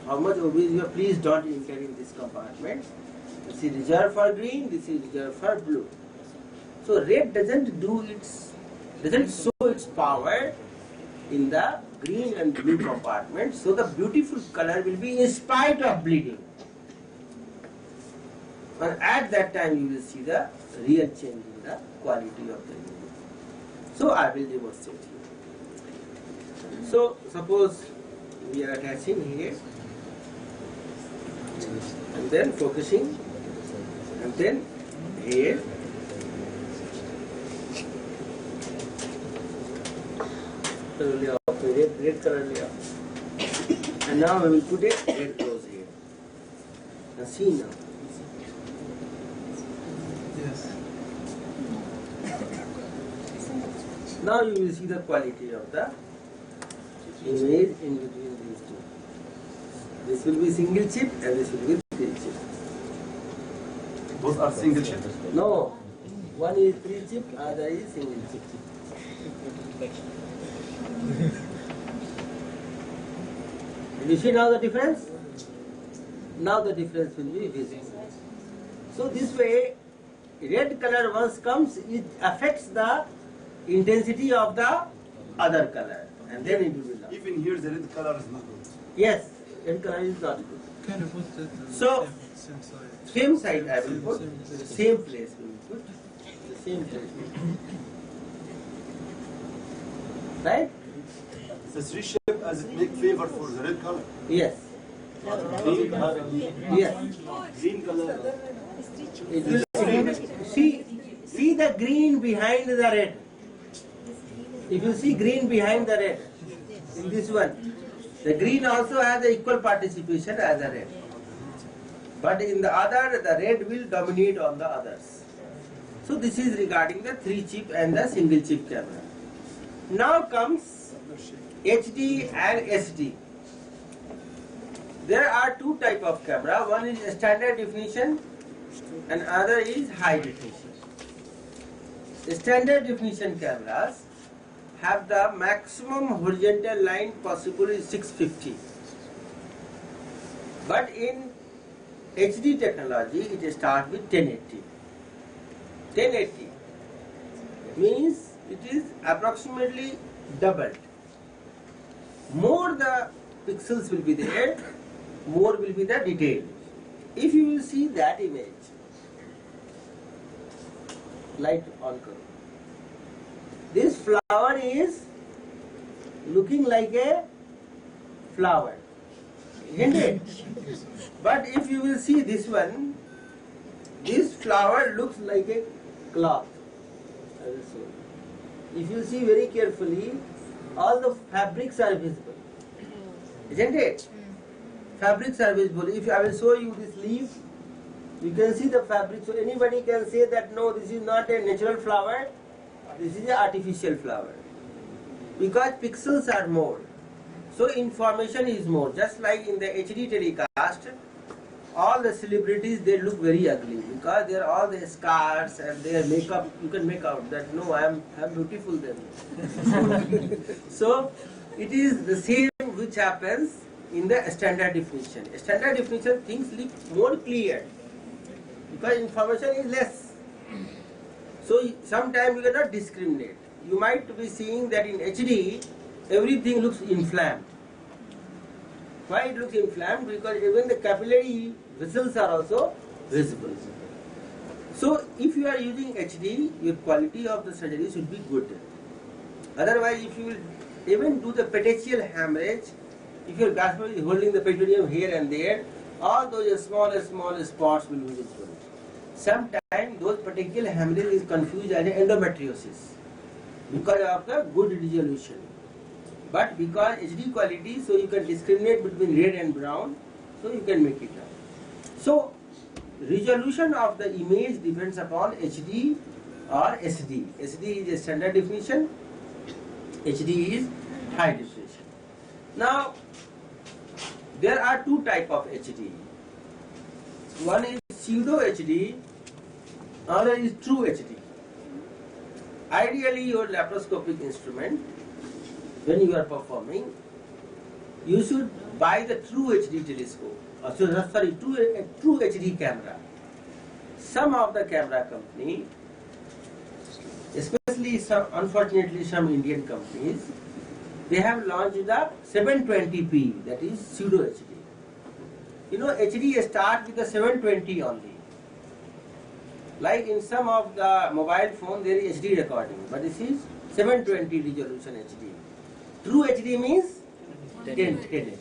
how much obese you are, please don't enter in this compartment. This is reserved for green, this is reserved for blue. So red doesn't show its power in the green and blue compartment. So the beautiful color will be in spite of bleeding. And at that time you will see the real change in the quality of the image. So I will demonstrate here. So suppose we are attaching here, and then focusing, and then here. Red color layer. And now we will put a red close here. Now see now. Yes. Now you will see the quality of the image in between these two. This will be single chip and this will be 3-chip. Both are single chip. No, one is 3-chip, other is single chip. Did you see now the difference? Now the difference will be visible. So this way, red color once comes, it affects the intensity of the other color, and then it will be lost. Even here, the red color is not good. Yes, red color is not good. Can you put it on So, the same side? Same side I will put, the same place we will put, the same place. Right? The 3 shape as it make favor for the red color. Yes. Green color. Yes. Green color. It will see the green behind the red. If you see green behind the red, in this one, the green also has the equal participation as the red. But in the other, the red will dominate on the others. So this is regarding the 3-chip and the single chip camera. Now comes HD and SD. There are 2 types of camera. One is standard definition and other is high definition. The standard definition cameras have the maximum horizontal line possible is 650. But in HD technology, it starts with 1080. 1080 means it is approximately doubled. More the pixels will be there, more will be the detail. If you will see that image, light on color. This flower is looking like a flower, isn't it? But if you will see this one, this flower looks like a cloth. If you see very carefully, all the fabrics are visible, isn't it? Fabrics are visible. If I will show you this leaf, you can see the fabric. So anybody can say that no, this is not a natural flower, this is an artificial flower. Because pixels are more, so information is more. Just like in the HD telecast, all the celebrities, they look very ugly because they are all the scars and their makeup. You can make out that no, I am beautiful then. So it is the same which happens in the standard definition. Standard definition things look more clear because information is less. So sometimes you cannot discriminate. You might be seeing that in HD everything looks inflamed. Why it looks inflamed? Because even the capillary vessels are also visible. So if you are using HD, your quality of the surgery should be good. Otherwise, if you will even do the petechial hemorrhage, if your gastroenterologist is holding the peritoneum here and there, all those small spots will be visible. Sometimes those petechial hemorrhage is confused as endometriosis because of the good resolution. But because HD quality, so you can discriminate between red and brown, so you can make it out. So resolution of the image depends upon HD or SD. SD is a standard definition, HD is high definition. Now there are two types of HD. One is pseudo HD, another is true HD. Ideally your laparoscopic instrument, when you are performing, you should buy the true HD telescope. True HD camera. Some of the camera company, especially unfortunately some Indian companies, they have launched the 720p, that is pseudo HD. You know, HD starts with the 720 only. Like in some of the mobile phone there is HD recording, but this is 720 resolution HD. True HD means 1080.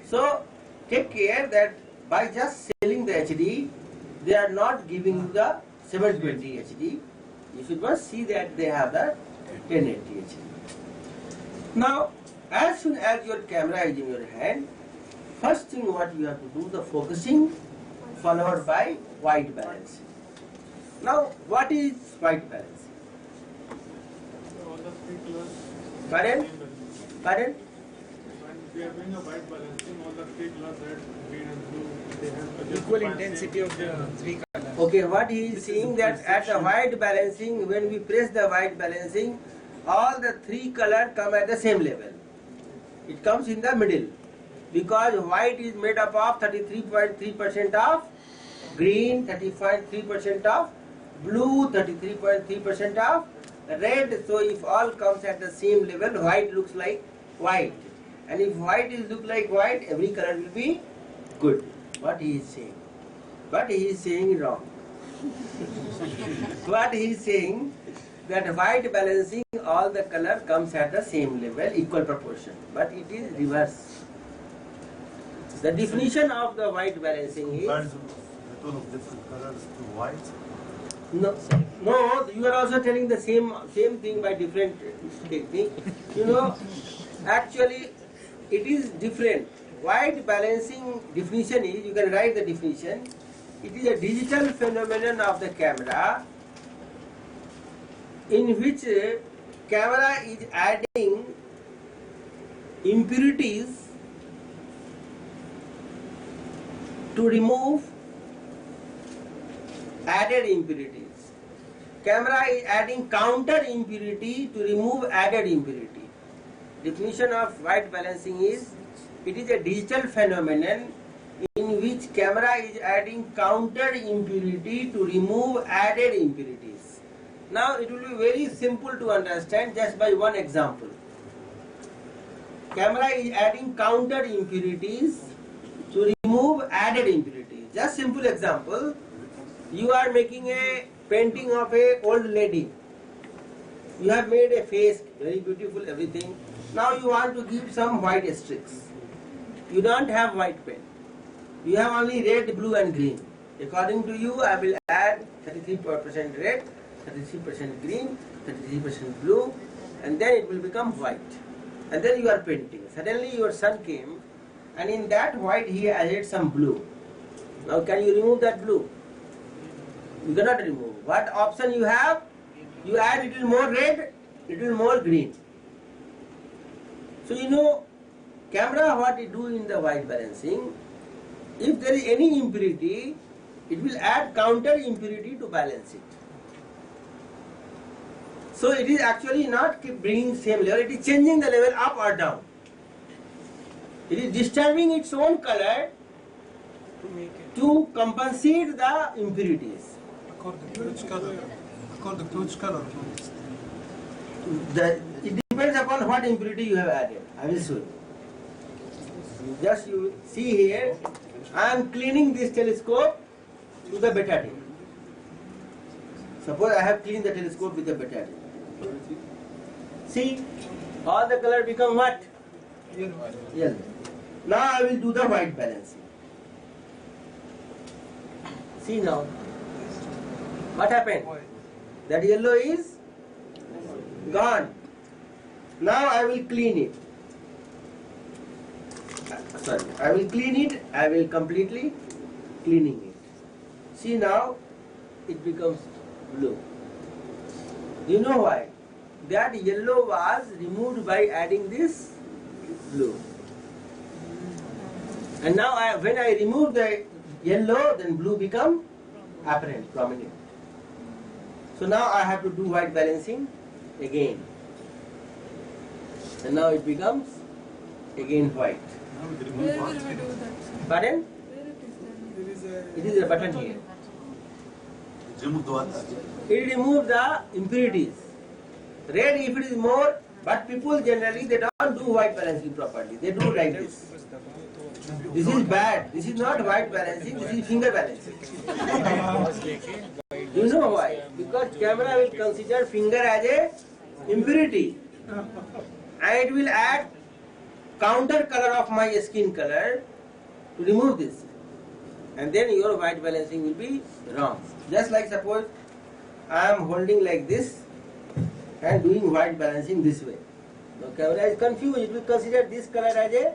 So take care that by just selling the HD, they are not giving you the 720 HD. You should first see that they have the 1080 HD. Now, as soon as your camera is in your hand, first thing what you have to do, the focusing followed by white balancing. Now, what is white balancing? All the three colors. Pardon? Pardon? When we are doing a white balancing, all the three colors, red, green and blue, they have to Equal intensity of the three colors. Okay, what he is saying that at the white balancing, when we press the white balancing, all the three colors come at the same level. It comes in the middle. Because white is made up of 33.3% of green, 35.3% of blue, 33.3% of red. So if all comes at the same level, white looks like white. And if white is look like white, every color will be good. What he is saying. But he is saying wrong. What he is saying, that white balancing, all the color comes at the same level, equal proportion. But it is reverse. The definition of the white balancing is... Comparison the tone of different colors to white. No, you are also telling the same thing by different technique. You know, actually it is different. White balancing definition is, you can write the definition, it is a digital phenomenon of the camera in which camera is adding impurities to remove added impurities. Camera is adding counter impurity to remove added impurity. Definition of white balancing is, it is a digital phenomenon in which camera is adding counter impurity to remove added impurities. Now it will be very simple to understand just by one example. Camera is adding counter impurities to remove added impurities. Just simple example. You are making a painting of a old lady. You have made a face, very beautiful, everything. Now you want to give some white streaks. You don't have white paint. You have only red, blue and green. According to you, I will add 33% red, 33% green, 33% blue, and then it will become white. And then you are painting. Suddenly your son came, and in that white he added some blue. Now can you remove that blue? You cannot remove. What option you have? You add little more red, little more green. So you know, camera what it do in the white balancing, if there is any impurity, it will add counter impurity to balance it. So it is actually not keep bringing same level, it is changing the level up or down. It is disturbing its own color to compensate the impurities. According to which color? called the clothes color. It depends upon what impurity you have added. I will show you. You see here, I am cleaning this telescope to the betadine. Suppose I have cleaned the telescope with the betadine. See, all the color become what? Yellow. Now I will do the white balancing. See now, what happened? That yellow is gone. Now I will clean it. Sorry, I will clean it. I will completely cleaning it. See now, it becomes blue. Do you know why? That yellow was removed by adding this blue. And now when I remove the yellow, then blue become apparent, prominent. So now I have to do white balancing again. And now it becomes again white. Where will we do that? Pardon? Where it is done? It is a button here. Remove the what? It removes the impurities. Red if it is more, but people generally they don't do white balancing properly. They do like this. This is bad. This is not white balancing, this is finger balancing. You know why? Because camera will consider finger as a impurity. And it will add counter color of my skin color to remove this. And then your white balancing will be wrong. Just like suppose I am holding like this and doing white balancing this way. The camera is confused. It will consider this color as a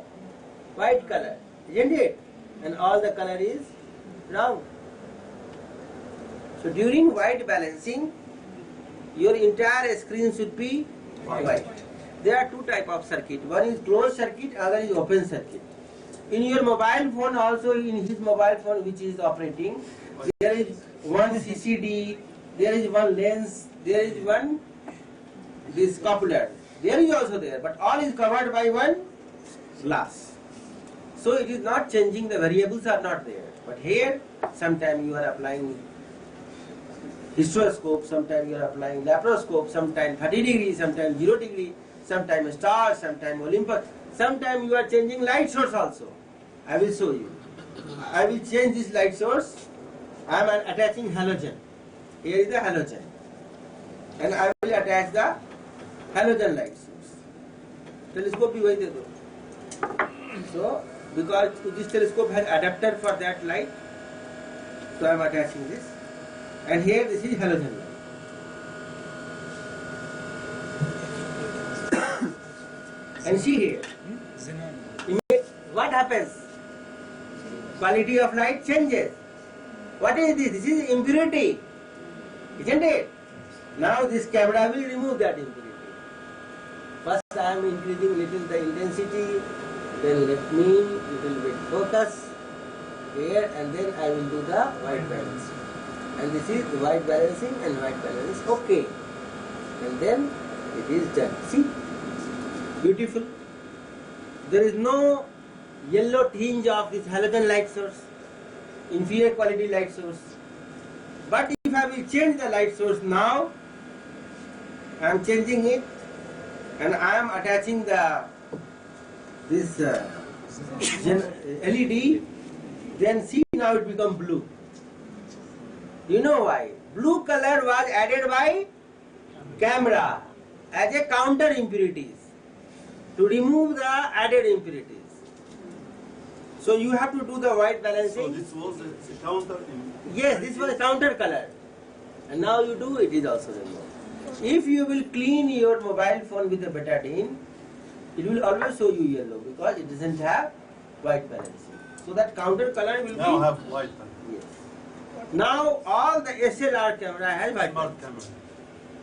white color, isn't it? And all the color is wrong. So during white balancing, your entire screen should be white. There are two types of circuit. One is closed circuit, other is open circuit. In your mobile phone also, in his mobile phone which is operating, there is one CCD, there is one lens, there is one this coupler. There is also there, but all is covered by one glass. So it is not changing, the variables are not there. But here, sometime you are applying hysteroscope, sometime you are applying laparoscope, sometime 30 degrees, sometime 0 degree, sometime stars, sometime Olympus, sometime you are changing light source also. I will show you. I will change this light source. I am attaching halogen. Here is the halogen. And I will attach the halogen light source. Telescope भी वही दे दो. So, because this telescope has adapter for that light, so I am attaching this. And here this is halogen light. And see here. What happens? Quality of light changes. What is this? This is impurity. Isn't it? Now this camera will remove that impurity. First I am increasing little the intensity, then let me little bit focus here, and then I will do the white balance. And this is the white balancing and white balance. Okay. And then it is done. See? Beautiful. There is no yellow tinge of this halogen light source, inferior quality light source. But if I will change the light source now, I am changing it and I am attaching this LED, then see now it become blue. You know why? Blue color was added by camera as a counter impurities to remove the added impurities. So you have to do the white So balancing. this was a counter in. Yes, this was a counter color. And now you do, it is also removed. If you will clean your mobile phone with the betadine, it will always show you yellow because it doesn't have white balancing. So that counter color will Now be. have white pen. Yes. Now all the SLR camera has white Smart balancing.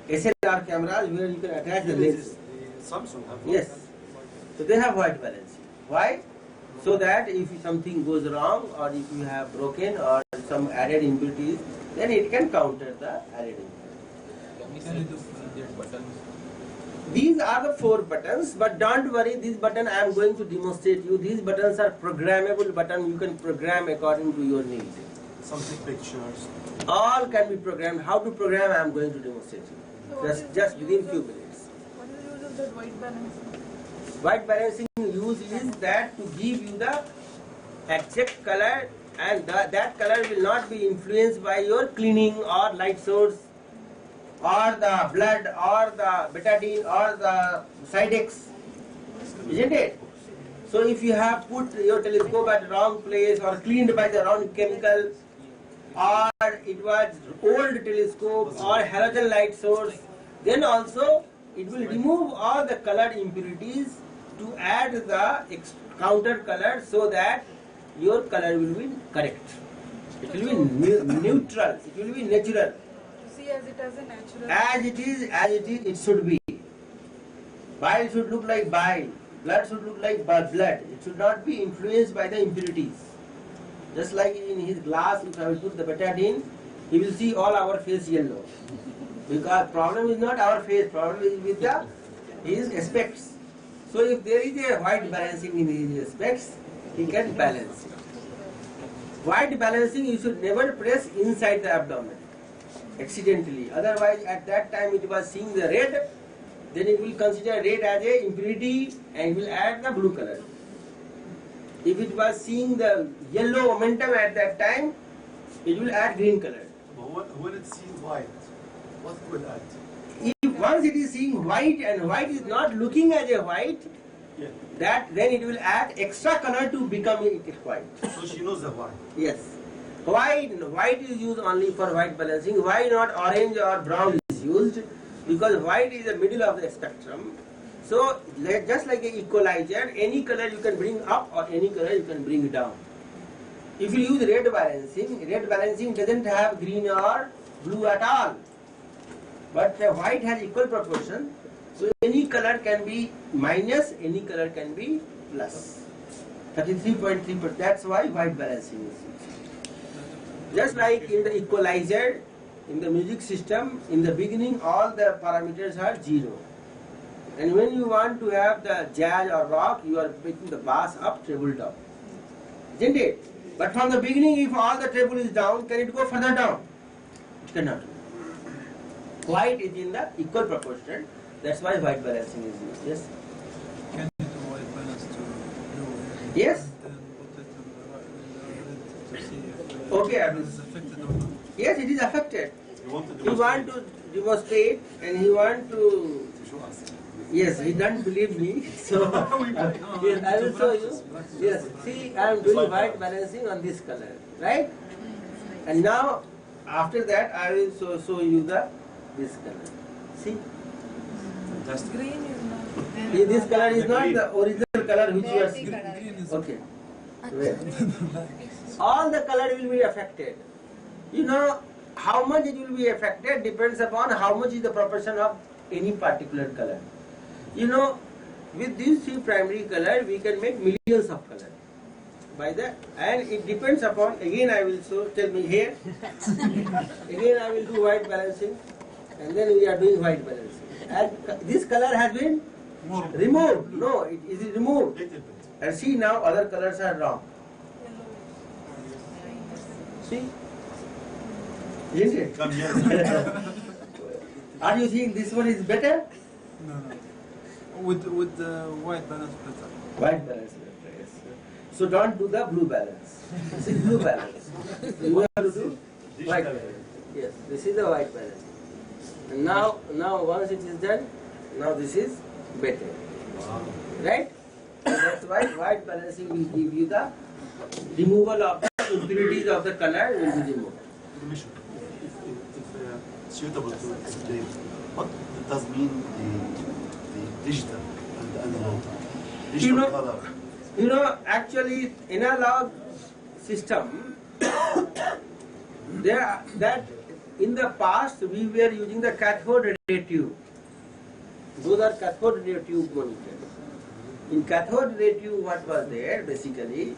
camera. SLR cameras where you can attach the lens. Samsung have. Yes. So they have white balancing. Why? So that if something goes wrong or if you have broken or some added impurities, then it can counter the added impurities. These are the 4 buttons, but don't worry, this button I am going to demonstrate you. These buttons are programmable button. You can program according to your needs. something pictures. All can be programmed. How to program I am going to demonstrate you. So what is Just the within use few of- minutes. What is the use of that white balancing? White balancing use is that to give you the exact color, and that color will not be influenced by your cleaning or light source or the blood or the betadine or the Sidex, isn't it? So if you have put your telescope at the wrong place or cleaned by the wrong chemical, or it was old telescope or halogen light source, then also it will remove all the colored impurities to add the counter color so that your color will be correct. It will be neutral, it will be natural. To see as it as a natural. As it is, it should be. Bile should look like bile, blood should look like blood. It should not be influenced by the impurities. Just like in his glass, if I will put the betadine, he will see all our face yellow. Because problem is not our face, problem is with his aspects. So if there is a white balancing in his aspects, he can balance it. White balancing you should never press inside the abdomen, accidentally. Otherwise at that time it was seeing the red, then it will consider red as a impurity and will add the blue color. If it was seeing the yellow momentum at that time, it will add green color. But when it's seen white, what will add? If once it is seeing white and white is not looking as a white, Yeah. then it will add extra color to become it white. So she knows the white. Yes. White is used only for white balancing. Why not orange or brown is used? Because white is the middle of the spectrum. So just like an equalizer, any color you can bring up or any color you can bring down. If you use red balancing doesn't have green or blue at all. But the white has equal proportion. So any color can be minus, any color can be plus. 33.3%. That's why white balancing is used. Just like in the equalizer, in the music system, in the beginning all the parameters are 0. And when you want to have the jazz or rock, you are making the bass up, treble down. Isn't it? But from the beginning, if all the treble is down, can it go further down? It cannot. White is in the equal proportion. That's why white balancing is used. Yes? Can you do white balance to blue? Yes? And then put it in the right to see if Okay, I it will. is affected or not. Yes, it is affected. You want to He want to demonstrate and he want to. show us. Yes, he doesn't believe me. So yes, I will show you. Yes, see, I am doing white balancing on this color, right? And now, after that, I will show you this color. See, Green is not. this color is not the original color which you are seeing. Green is Okay. Wait. All the color will be affected. You know how much it will be affected depends upon how much is the proportion of any particular color. You know, with these three primary color we can make millions of color. And it depends upon, again I will show, tell me here. Again I will do white balancing and then we are doing white balancing. And this color has been removed. No, it is removed. Little bit. And see now other colors are wrong. See? Isn't it? Come here. Are you seeing this one is better? No. With the white balance better. White balance. Yes. So don't do the blue balance. This is blue balance. So you have to do white balance. Yes, this is the white balance. And now once it is done, now this is better. Right? So that's why white balancing will give you the removal of the impurities of the color will be removed. Mishra, if suitable to explain, what does mean the digital and the analog? Digital color. Actually, analog system, that in the past we were using the cathode ray tube. Those are cathode ray tube monitors. In cathode ray tube, what was there basically,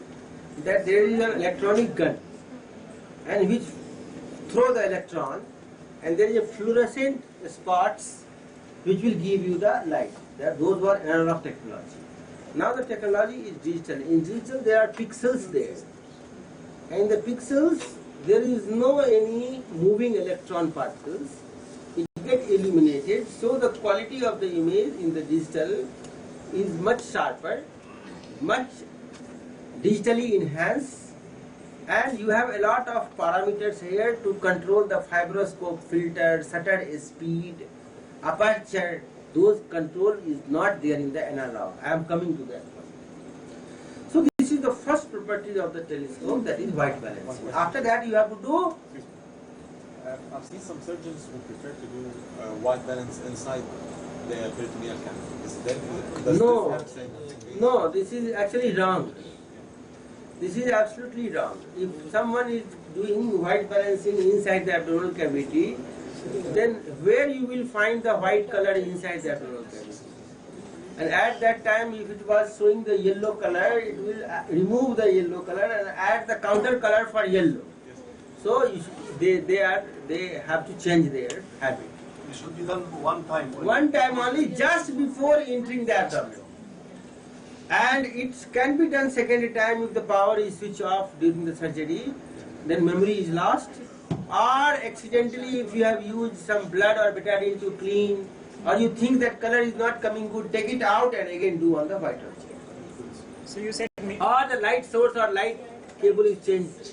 that there is an electronic gun, and which throw the electron, and there is a fluorescent spots which will give you the light. Those were analog technology. Now the technology is digital. In digital there are pixels there, and the pixels there is no any moving electron particles. It gets illuminated, so the quality of the image in the digital is much sharper, much digitally enhanced, and you have a lot of parameters here to control the fibroscope filter, shutter speed, aperture. Those control is not there in the analog. I am coming to that one. So this is the first property of the telescope, that is white balance. After that you have to do. I've seen some surgeons who prefer to do white balance inside the peritoneal canal. Does No. this have same thing? No, this is actually wrong. This is absolutely wrong. If someone is doing white balancing inside the abdominal cavity, then where you will find the white color inside the abdominal cavity? And at that time, if it was showing the yellow color, it will remove the yellow color and add the counter color for yellow. So you they have to change their habit. It should be done one time. One time only, just before entering the abdomen. And it can be done second time if the power is switched off during the surgery, then memory is lost, or accidentally if you have used some blood or betadine to clean, or you think that color is not coming good, take it out and again do on the white object. So you said Or the light source or light cable is changed.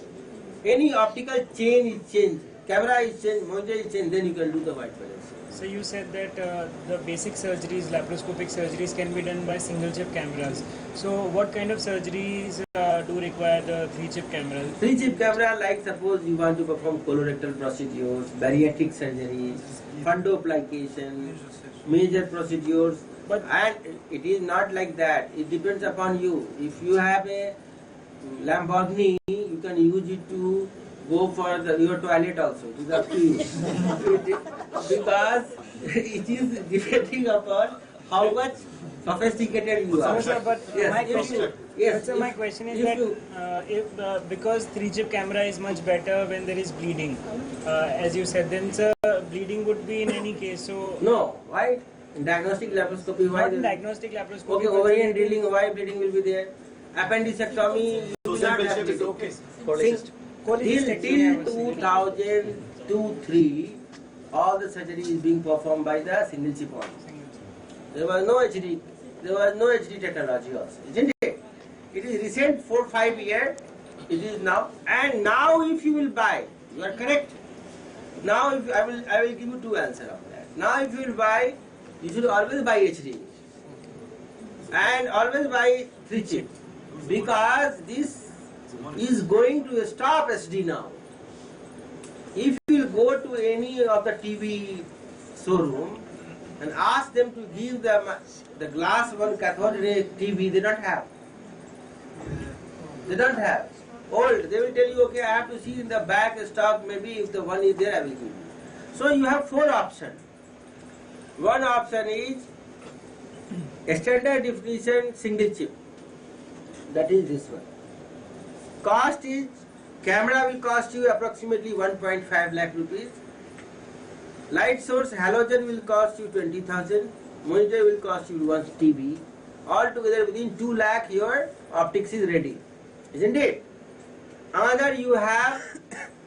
Any optical chain is changed, camera is changed, monitor is changed, then you can do the white balance. So you said that the basic surgeries, laparoscopic surgeries, can be done by single-chip cameras. So what kind of surgeries do require the three-chip cameras? Three-chip camera, like suppose you want to perform colorectal procedures, bariatric surgery, fundoplication, major procedures, and it is not like that. It depends upon you. If you have a Lamborghini, you can use it to go for your toilet also. It is up to you. Because it is depending upon how much sophisticated you are. So, sir, but my question, yes, so my question is that because three-chip camera is much better when there is bleeding, as you said, then sir, bleeding would be in any case. So no, why? In diagnostic laparoscopy, why? not in diagnostic laparoscopy. Okay, ovarian drilling, why bleeding will be there? Appendicectomy, you will not have bleeding. okay. Till 2002-3, all the surgery is being performed by the single chip only. There was no HD technology also, isn't it? It is recent 4-5 years, it is now. And now if you will buy, you are correct. Now if I will give you two answers of that. Now if you will buy, you should always buy HD. And always buy 3 chip. Because this is going to stop SD now. If you go to any of the TV showroom and ask them to give them the glass one cathode ray TV, they don't have. They don't have. Old, they will tell you, okay, I have to see in the back stock, maybe if the one is there, I will give you. So you have 4 options. One option is a standard definition single chip. That is this one. Cost is, camera will cost you approximately 1.5 lakh rupees. Light source halogen will cost you 20,000. Monitor will cost you 1 TB. Altogether within 2 lakh your optics is ready. Isn't it? Another, you have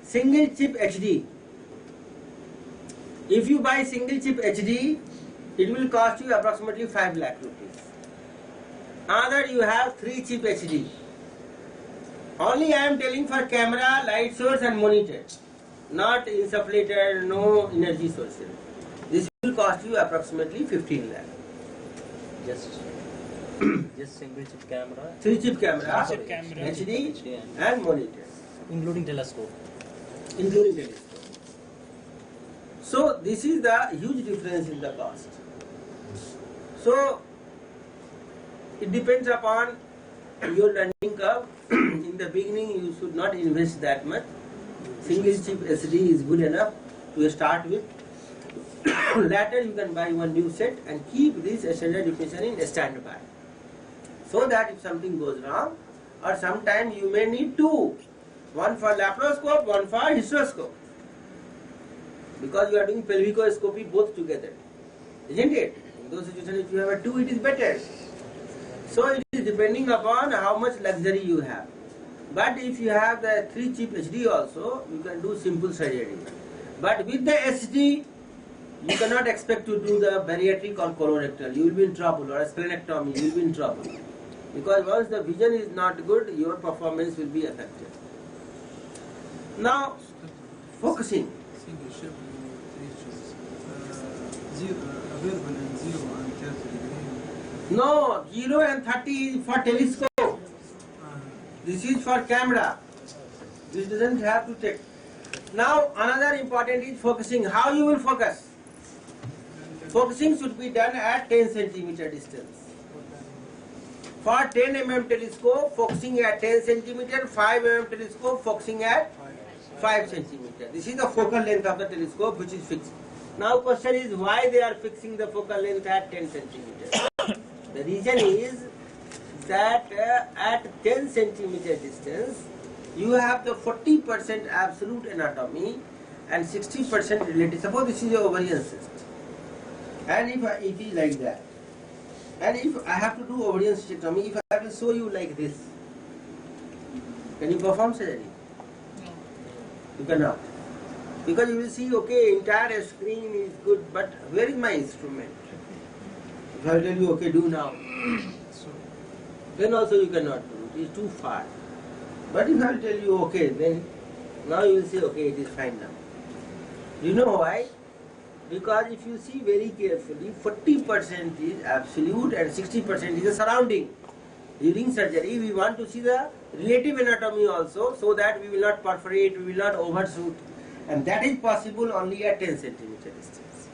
single chip HD. If you buy single chip HD, it will cost you approximately 5 lakh rupees. Another, you have 3 chip HD. Only I am telling for camera, light source and monitor, not insufflator, no energy sources. This will cost you approximately 15 lakh. Just single chip camera, 3 chip camera, Three-chip camera. HD and monitor. including telescope. Including telescope. So this is the huge difference in the cost. So it depends upon your learning curve. In the beginning you should not invest that much. Single chip SD is good enough to start with. Later you can buy one new set and keep this standard definition in standby. So that if something goes wrong, or sometime you may need 2. One for laparoscope, one for hysteroscope. Because you are doing pelvicoscopy both together. Isn't it? In those situations if you have a 2, it is better. So it is depending upon how much luxury you have. But if you have the 3 chip HD also, you can do simple surgery. But with the HD, you cannot expect to do the bariatric or colorectal. You will be in trouble, or a splenectomy, you will be in trouble. Because once the vision is not good, your performance will be affected. Now, focusing. Single chip with 3 chips. Available in 0 and 30 degree. No, 0 and 30 is for telescope. This is for camera. This doesn't have to take. Now, another important is focusing. How you will focus? Focusing should be done at 10 centimeter distance. For 10 mm telescope, focusing at 10 centimeter, 5 mm telescope, focusing at 5 centimeter. This is the focal length of the telescope which is fixed. Now question is why they are fixing the focal length at 10 centimeter. The reason is that at 10 centimeter distance, you have the 40% absolute anatomy and 60% relative. Suppose this is your ovarian cyst. And if it is like that, and if I have to do ovarian cystectomy, if I will show you like this, can you perform surgery? No. You cannot. Because you will see, okay, entire screen is good, but where is my instrument? If I tell you, okay, do now, then also you cannot do. It is too far. But if I tell you, okay, then now you will say, okay, it is fine now. Do you know why? Because if you see very carefully, 40% is absolute and 60% is the surrounding. During surgery, we want to see the relative anatomy also, so that we will not perforate, we will not overshoot. And that is possible only at 10 centimeter distance.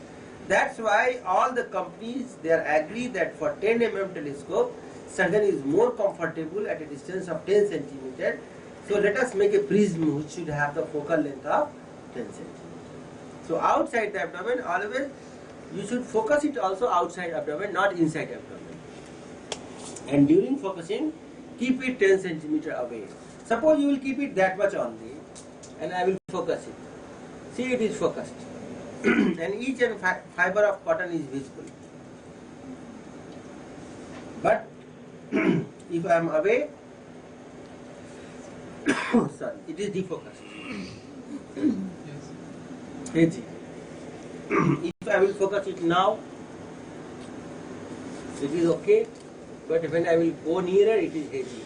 That's why all the companies, they are agree that for 10 mm telescope, surgeon is more comfortable at a distance of 10 centimeter. So let us make a prism which should have the focal length of 10 centimeter. So outside the abdomen, always you should focus it also outside abdomen, not inside abdomen. And during focusing, keep it 10 centimeter away. Suppose you will keep it that much only, and I will focus it. See, it is focused. And each and fiber of cotton is visible. But if I am away, sorry, it is defocused. Hazy. If I will focus it now, it is okay. But when I will go nearer, it is hazy.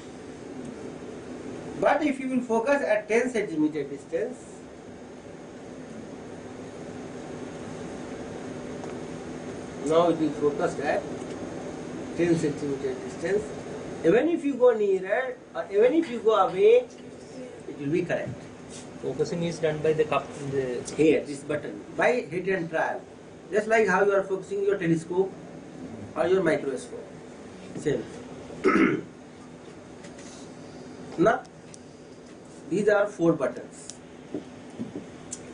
But if you will focus at 10 centimeter distance, now it is focused at 10 centimeter distance. Even if you go nearer, or even if you go away, it will be correct. Focusing is done by the cup in the Here, this button, by hit and trial. Just like how you are focusing your telescope or your microscope. Same. Now, these are 4 buttons.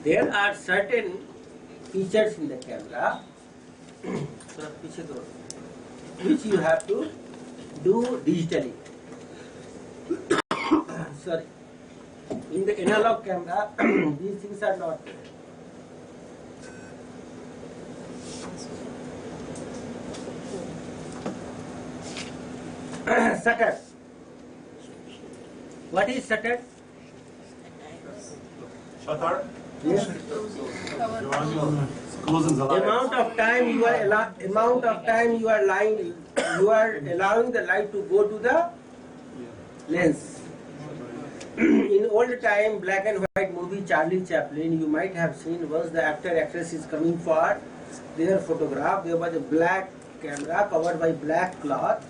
There are certain features in the camera which you have to do digitally. Sorry. In the analog camera, these things are not there. Shutter. What is shutter? Shutter. Yes. Closing the light. Amount of time you are allowing the light to go to the lens. In old time, black and white movie Charlie Chaplin, you might have seen once the actress is coming for their photograph, there was a black camera covered by black cloth,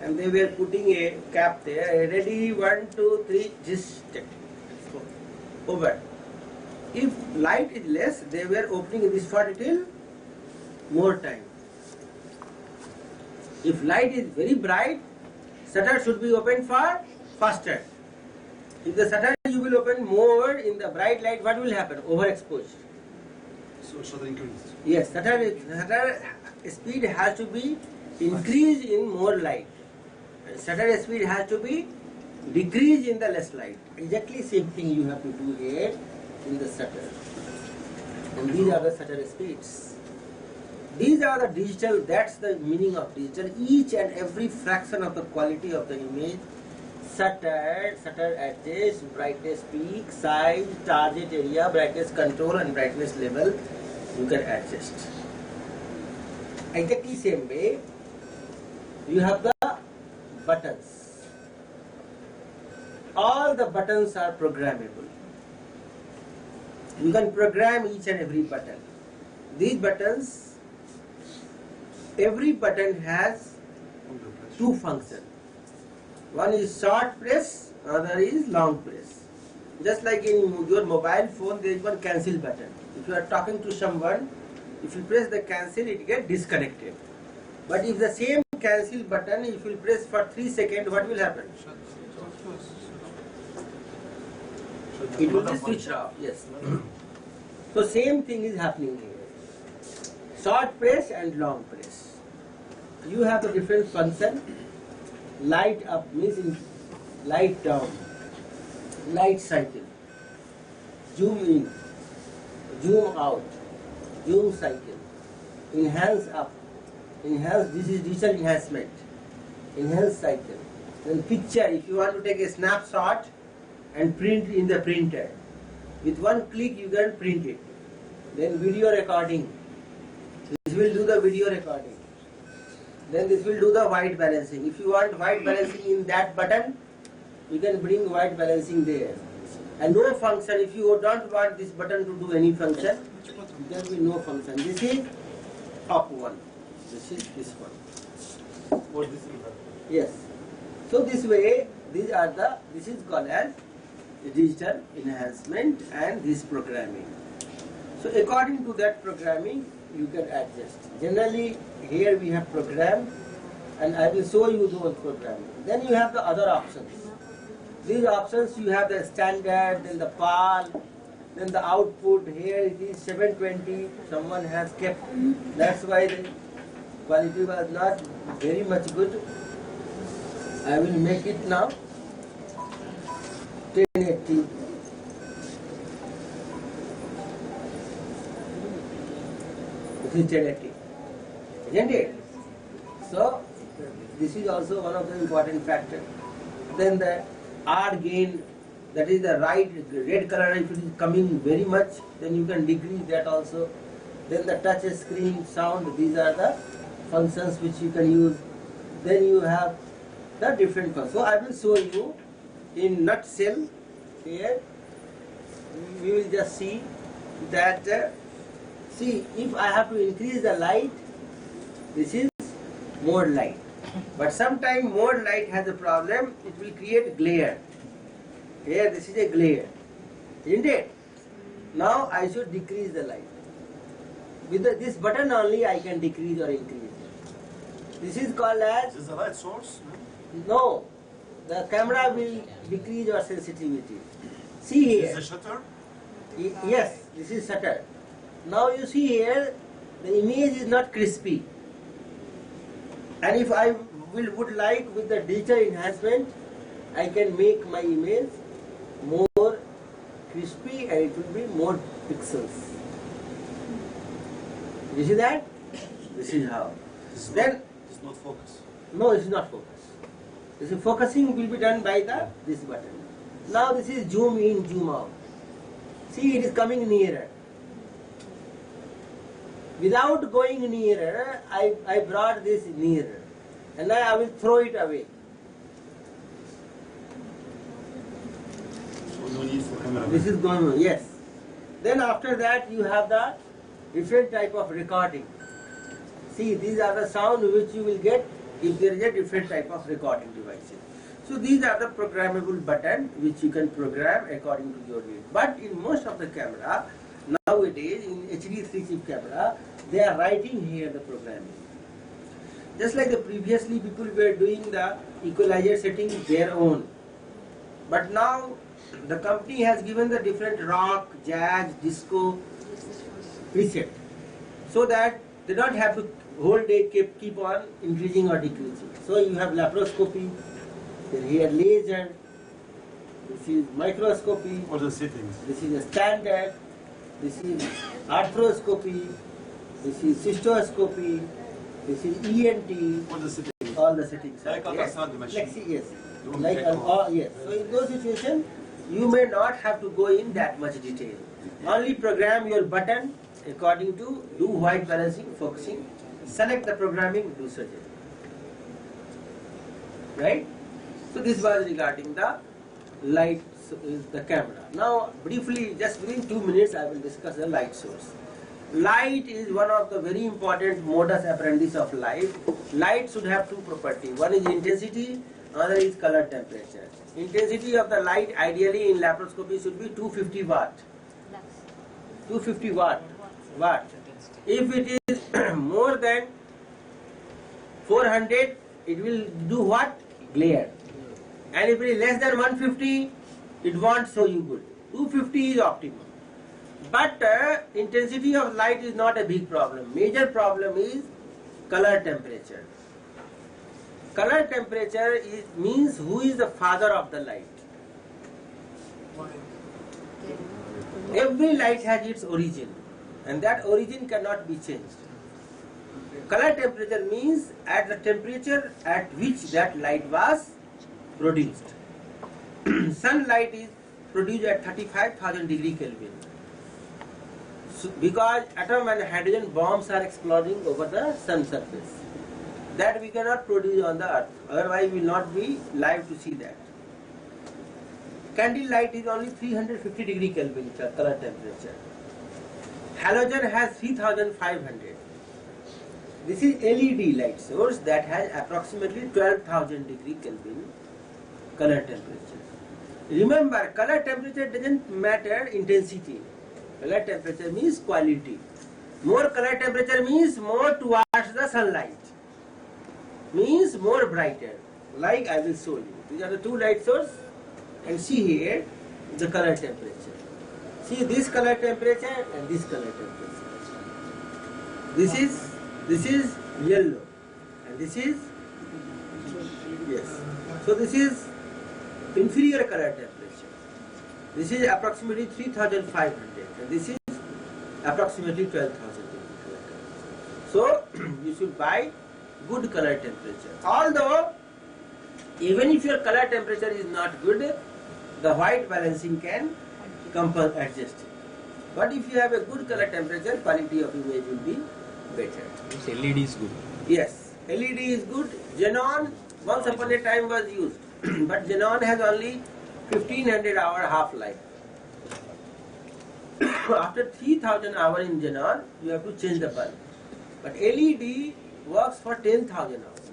and they were putting a cap there. Ready, 1, 2, 3, just over. If light is less, they were opening this for little more time. If light is very bright, shutter should be opened for faster. If the shutter you will open more in the bright light, what will happen? Overexposure. So shutter increased. Yes, shutter speed has to be increased in more light. And shutter speed has to be decreased in the less light. Exactly same thing you have to do here in the shutter. And these are the shutter speeds. These are the digital, that's the meaning of digital. Each and every fraction of the quality of the image shutter adjust, brightness peak, size, target area, brightness control and brightness level you can adjust. Exactly same way you have the buttons. All the buttons are programmable. You can program each and every button. These buttons, every button has two functions. One is short press, other is long press. Just like in your mobile phone, there is one cancel button. If you are talking to someone, if you press the cancel, it gets disconnected. But if the same cancel button, if you press for 3 seconds, what will happen? It will be switched off. Yes. So same thing is happening here. Short press and long press. You have a different function. Light up means in light down, light cycle, zoom in, zoom out, zoom cycle, enhance up, enhance, this is digital enhancement, enhance cycle. Then picture, if you want to take a snapshot and print in the printer, with one click you can print it. Then video recording, this will do the video recording. Then this will do the white balancing. If you want white balancing in that button, you can bring white balancing there. And no function, if you don't want this button to do any function, there will be no function. This is up one. This is this one. What this is? Yes. So this way, this is called as digital enhancement and this programming. So according to that programming, you can adjust. Generally, here we have program, and I will show you those programming. Then you have the other options. These options you have the standard, then the PAL, then the output. Here it is 720. Someone has kept. That's why the quality was not very much good. I will make it now 1080. This is 1080, isn't it? So this is also one of the important factors. Then the R gain, that is the red color, if it is coming very much, then you can decrease that also. Then the touch screen sound, these are the functions which you can use. Then you have the different functions. So I will show you in nutshell here. We will just see that. See, if I have to increase the light, this is more light. But sometimes more light has a problem, it will create glare. Here this is a glare, isn't it? Now I should decrease the light. With this button only I can decrease or increase. This is called as... Is the light source? No, the camera will decrease your sensitivity. See here. Is the shutter? Yes, this is shutter. Now you see here, the image is not crispy. And if I would like with the digital enhancement, I can make my image more crispy and it will be more pixels. You see that? This is how. Then It's not focus. no, it is not focus. This is focusing will be done by this button. Now this is zoom in, zoom out. See, it is coming nearer. Without going nearer, I brought this nearer. And now I will throw it away. So no need for camera. This is going on, yes. Then after that you have the different type of recording. See, these are the sound which you will get if there is a different type of recording devices. So these are the programmable buttons which you can program according to your need. But in most of the camera, nowadays in HD 3-chip camera, they are writing here the programming. Just like the previously people were doing the equalizer setting their own. But now the company has given the different rock, jazz, disco preset. So that they don't have to whole day keep on increasing or decreasing. So you have laparoscopy, then here laser, this is microscopy, Or the settings. this is a standard, this is arthroscopy, this is cystoscopy, this is ENT, Or the settings. all the settings are Like there. ultrasound machine. Let's see, yes. Like yes. So in those situations, you may not have to go in that much detail. Only program your button according to do white balancing, focusing, select the programming, do surgery. Right? So this was regarding the light, the camera. Now briefly, just within 2 minutes, I will discuss the light source. Light is one of the very important modus operandi of light. Light should have two properties. One is intensity, another is color temperature. Intensity of the light ideally in laparoscopy should be 250 watt. 250 watt. If it is more than 400, it will do what? Glare. And if it is less than 150, it won't show you good. 250 is optimum. But intensity of light is not a big problem. Major problem is color temperature. Color temperature means who is the father of the light. Every light has its origin, and that origin cannot be changed. Color temperature means at the temperature at which that light was produced. Sunlight is produced at 35,000 degree Kelvin. So, because atom and hydrogen bombs are exploding over the sun surface. That we cannot produce on the earth, otherwise we will not be live to see that. Candle light is only 350 degree Kelvin color temperature. Halogen has 3500. This is LED light source that has approximately 12,000 degree Kelvin color temperature. Remember, color temperature doesn't matter intensity. Color temperature means quality. More color temperature means more towards the sunlight. Means more brighter. Like I will show you. These are the two light source, and see here the color temperature. See this color temperature and this color temperature. This is yellow, and this is yes. So this is inferior color temperature. This is approximately 3,500, and this is approximately 12,000. So you should buy good color temperature. Although even if your color temperature is not good, the white balancing can adjust it. But if you have a good color temperature, quality of image will be better. This LED is good. Yes, LED is good. Xenon once upon a time was used, but xenon has only 1500 hour half-life. After 3000 hours in xenon, you have to change the bulb. But LED works for 10,000 hours.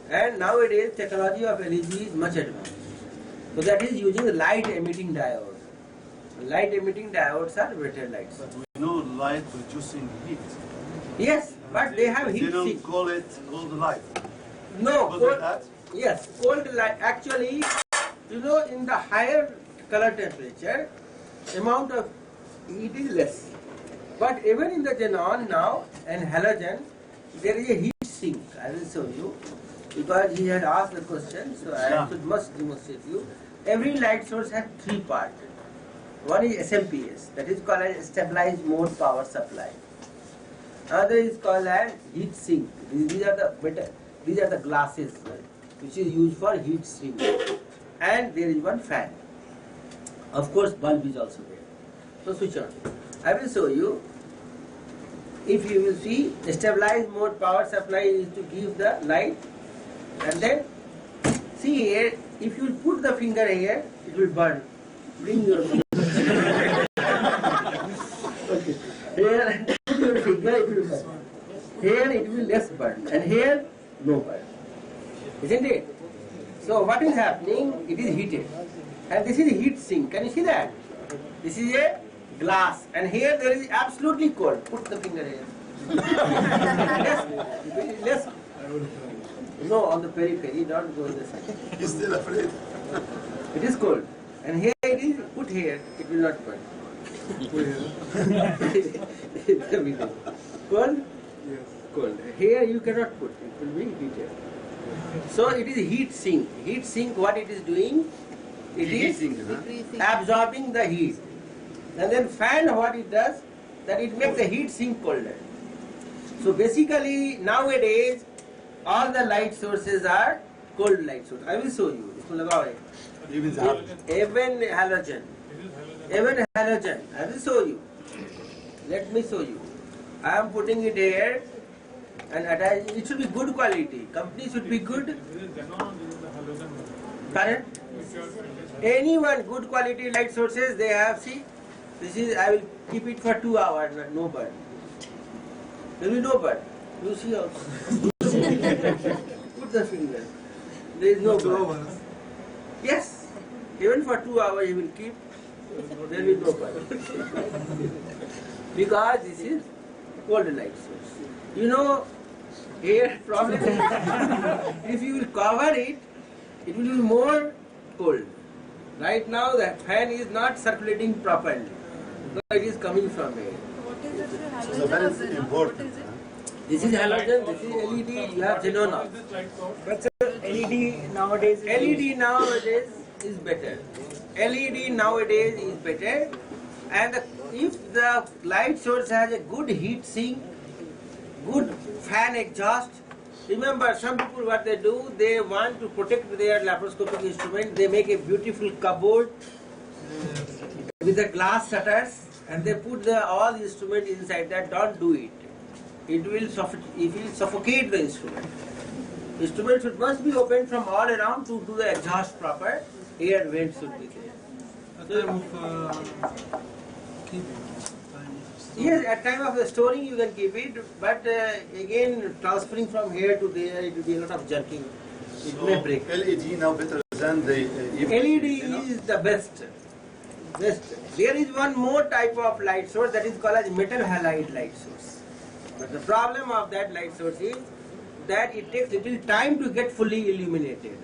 And nowadays technology of LED is much advanced. So that is using light emitting diodes. Light emitting diodes are better lights. But we know light producing heat. Yes, but they have heat They don't sink. call it cold light. No, Because of that? yes, cold light. Actually, you know, in the higher color temperature, amount of heat is less. But even in the xenon now and halogen, there is a heat sink. I will show you because he had asked the question, so I must demonstrate you. Every light source has three parts. One is SMPS, that is called as stabilized mode power supply. Another is called as heat sink. These are the glasses which is used for heat sink. And there is one fan. Of course, bulb is also there. So switch on. I will show you. If you will see, stabilized mode power supply is to give the light, and then see here. If you put the finger here, it will burn. Bring your finger. Okay. Here, put your finger, it will burn. Here it will less burn, and here no burn. Isn't it? So what is happening? It is heated, and this is a heat sink. Can you see that? This is a glass, and here there is absolutely cold. Put the finger here. less. No, on the periphery, don't go in the side. He's still afraid. It is cold, and here it is. Put here, it will not burn. Cold? Yes. Cold. Here you cannot put. It will be heated. So it is heat sink. Heat sink. What it is doing? It is absorbing the heat. And then fan, what it does, that it makes the heat sink colder. So basically nowadays all the light sources are cold light source. I will show you. इसको लगाओ ये. Even the halogen. Even halogen. Even halogen. I will show you. Let me show you. I am putting it here and attach. It should be good quality. Company should be good. Correct? Anyone good quality light sources they have. See, this is. I will keep it for 2 hours. No burn. There will be no burn. You see also. Put the finger. There is no burn. Yes. Even for 2 hours you will keep. There will be no burn. Because this is cold light source. You know, here problem is if you will cover it, it will be more cold. Right now the fan is not circulating properly. Because it is coming from here. What is it? So the balance is Halogen? What important. is it? This is halogen, this is LED, you have xenon also. But sir, LED nowadays is LED nowadays is better. LED nowadays is better, and if the light source has a good heat sink, good fan exhaust. Remember, some people what they do, they want to protect their laparoscopic instrument. They make a beautiful cupboard with the glass shutters, and they put all the instrument inside that. Don't do it. It will suffocate the instrument. Instrument must be opened from all around to do the exhaust proper. Air vent should be there. At time of keeping. Yes, at time of the storing you can keep it, but again transferring from here to there it will be a lot of jerking. It may break. LED now better than the LED is the best. There is one more type of light source that is called as metal halide light source. But the problem of that light source is that it takes little time to get fully illuminated.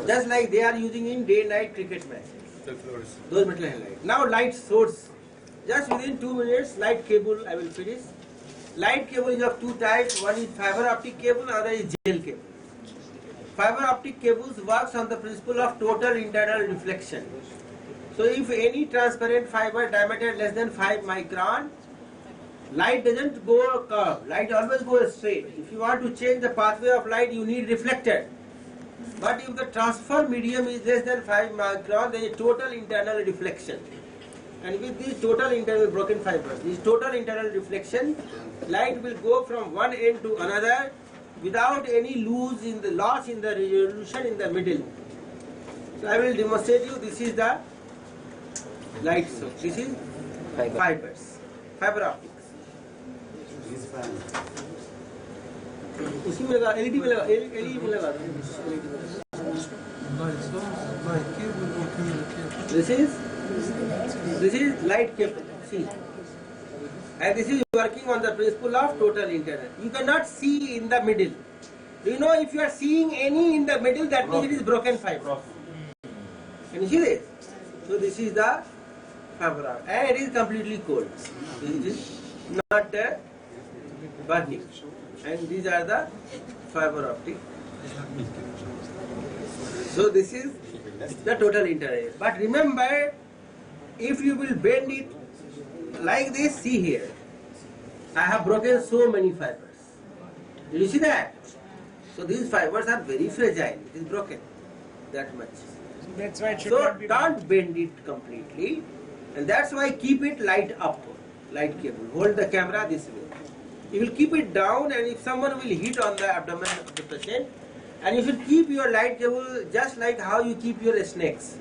Just like they are using in day-night cricket matches. Those metal halide. Now light source. Just within 2 minutes, light cable I will finish. Light cable is of two types. One is fiber optic cable, other is gel cable. Fiber optic cables works on the principle of total internal reflection. So if any transparent fiber diameter less than 5 micron, light doesn't go curve. Light always goes straight. If you want to change the pathway of light, you need reflector. But if the transfer medium is less than 5 micron, there is total internal reflection. And with this total internal broken fibers, this total internal reflection, light will go from one end to another without any loss in the resolution in the middle. So I will demonstrate you. This is the light source. This is fibers, fiber optics. उसी में लगा LED में लगा LED में लगा Light source, light cable or cable. This is light cable. See, and this is working on the principle of total internal. You cannot see in the middle. Do you know if you are seeing any in the middle, that means it is broken fiber. Can you see this? So this is the fiber optic, and it is completely cold. It is not burning. And these are the fiber optic. So this is the total internal. But remember, if you will bend it like this, see here, I have broken so many fibers. Did you see that? So these fibers are very fragile. It is broken that much. That's why it should So not be. don't bend it completely, and that's why keep it light up, light cable. Hold the camera this way. You will keep it down, and if someone will hit on the abdomen of the patient, and you should keep your light cable just like how you keep your snakes.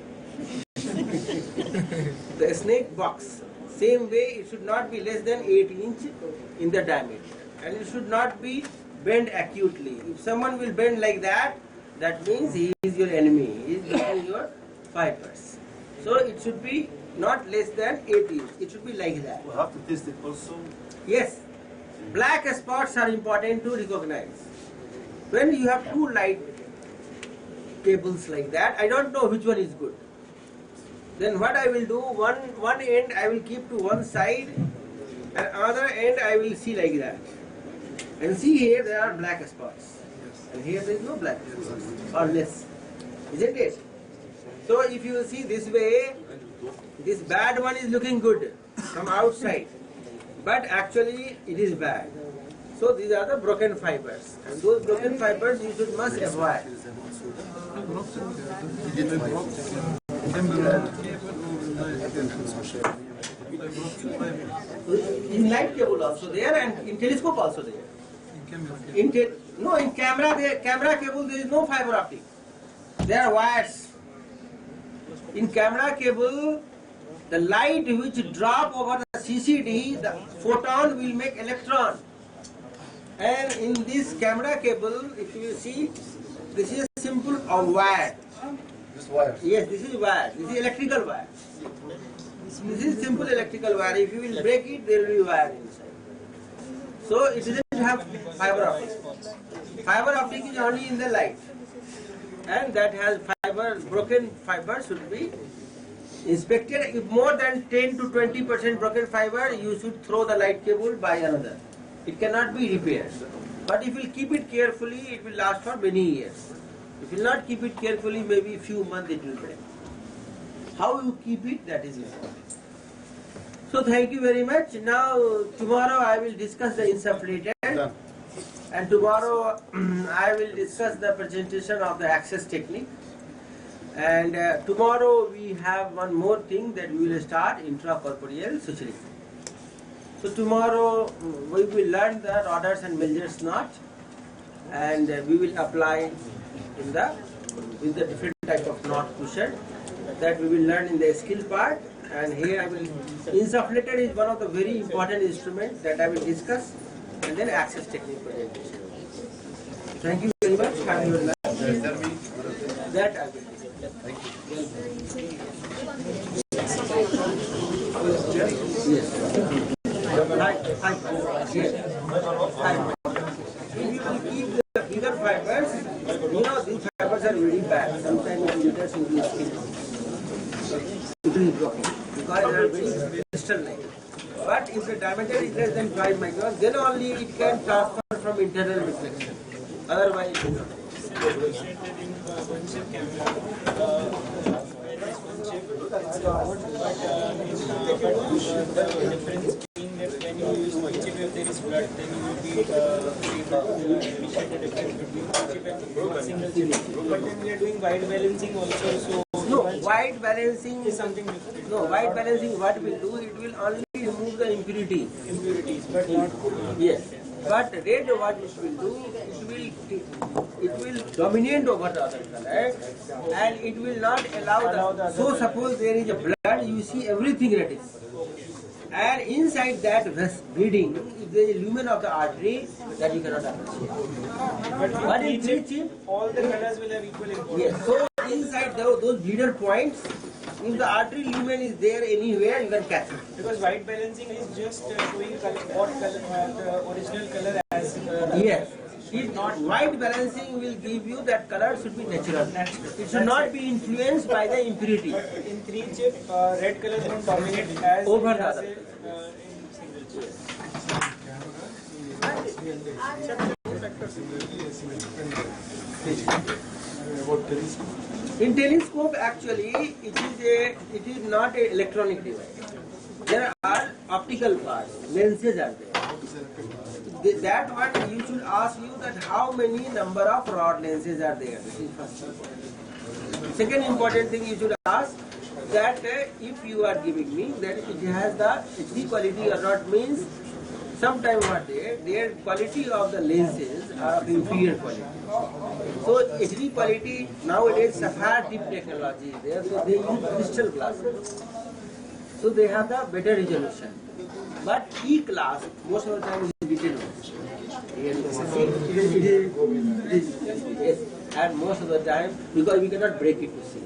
The snake box, same way it should not be less than 8 inch in the diameter, and it should not be bent acutely. If someone will bend like that, that means he is your enemy. He is breaking your fibers. So it should be not less than 8 inch. It should be like that. We have to test it also. Yes, black spots are important to recognize. When you have two light cables like that, I don't know which one is good. Then what I will do, one end I will keep to one side, and other end I will see like that. And see here there are black spots. And here there is no black spots, or less. Isn't it? So if you see this way, this bad one is looking good from outside. But actually it is bad. So these are the broken fibers, and those broken fibers you should must avoid. In light cable also there, and in telescope also there. In camera cable there is no fiber optic. There are wires. In camera cable, the light which drop over the CCD, the photon will make electron. And in this camera cable, if you see, this is a simple wire. This wire. Yes, this is wire. This is electrical wire. This is simple electrical wire. If you will break it, there will be wire inside. So it doesn't have fiber optic. Fiber optic is only in the light, and that has fiber. Broken fiber should be inspected. If more than 10 to 20% broken fiber, you should throw the light cable, buy another. It cannot be repaired. But if you keep it carefully, it will last for many years. If you will not keep it carefully, maybe a few months it will break. How you keep it, that is important. So thank you very much. Now tomorrow I will discuss the insufflated, and tomorrow I will discuss the presentation of the access technique. And tomorrow we have one more thing that we will start, intracorporeal suturing. So tomorrow we will learn the Rodgers and Miller's knot, and we will apply in the with the different type of knot pusher that we will learn in the skill part. And here I will insufflated is one of the very important instruments that I will discuss, and then access technique presentation. Thank you very much. Have your lunch. That I will discuss. Thank you. Yes. Hi. If you will keep the bigger fibers, these fibers are very bad. Sometimes it enters into the skin. It will be blocking because they are very crystal-like. But if the diameter is less than 5 microns, then only it can transfer from internal reflection. Otherwise, it will not. When you use one chip, if there is blood, then you will be appreciate the difference between single chip. But then we are doing wide balancing also, so no, wide balancing is something different. No, wide balancing what will do, it will only remove the impurities, but not. Yes. But red what it will do, it will dominate over the other color, and it will not allow the. So suppose there is a blood, you see everything reddish. And inside that bleeding, if there is a lumen of the artery, that you cannot appreciate. But in three chip, all the colors will have equal importance. yes. So inside those bleeder points, if the artery lumen is there anywhere, you can catch it. Because white balancing is just showing what color, the original color as. Yes. It not white balancing will give you that color should be natural. It should not be influenced by the impurity. In three chip, red color won't dominate as Over the other. in single chip. In telescope, actually, it is not an electronic device. There are optical parts, lenses are there. That one you should ask you that how many number of rod lenses are there. This is first important. Second important thing you should ask that if you are giving me that it has the HD quality or not, means sometime what their quality of the lenses are of inferior quality. So HD quality nowadays sapphire tip technology is there, so they use crystal glasses. So they have the better resolution. But E-class, most of the time is written yes, and most of the time, because we cannot break it to see.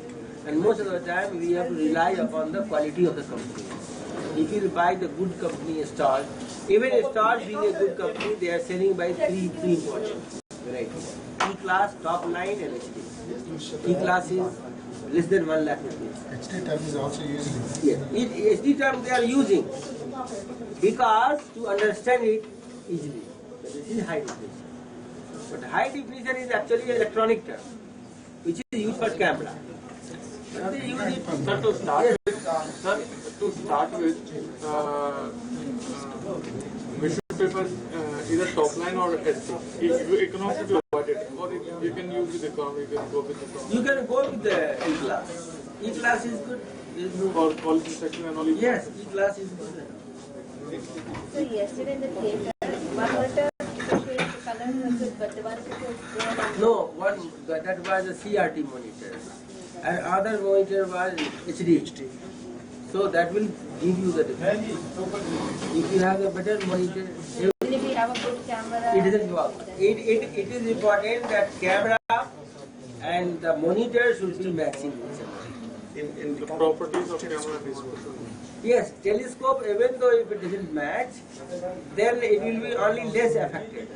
And most of the time we have to rely upon the quality of the company. If you buy the good company Star, even Star being a good company, they are selling by three important varieties. E-class, top line and HD. E-class is less than 1 lakh rupees. HD term is also using. Yes, HD term they are using because to understand it easily. This is high definition. But high definition is actually an electronic term, which is used for camera. But they use it. Sir, to start with, Mishra paper either top line or SD. You can also do avoided, or you can use with the com. You can go with the com. You can go with the E-class. E-class is good. Or quality section and all. Yes, E-class is good. So yesterday in the theater, one monitor showed color was but the one was No, that was a CRT monitor, and other monitor was HD. So that will give you the difference. If you have a better monitor, even if you have a good camera, it doesn't work. It is important that camera and the monitor should be matching each other. In the properties of camera and disposal. Yes, telescope, even though if it doesn't match, then it will be only less affected.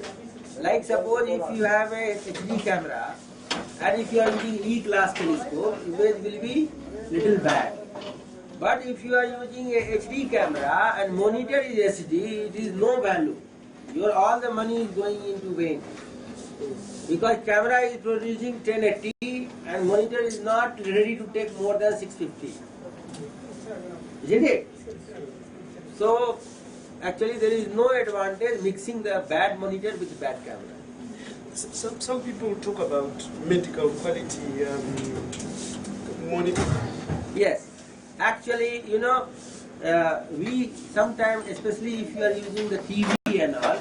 Like suppose if you have a HD camera and if you are using E-class telescope, image will be little bad. But if you are using a HD camera and monitor is SD, it is no value. All the money is going into vain. Because camera is producing 1080 and monitor is not ready to take more than 650. Isn't it? So actually there is no advantage mixing the bad monitor with bad camera. Some people talk about medical quality monitor. Yes. Actually, we sometimes, especially if you are using the TV and all,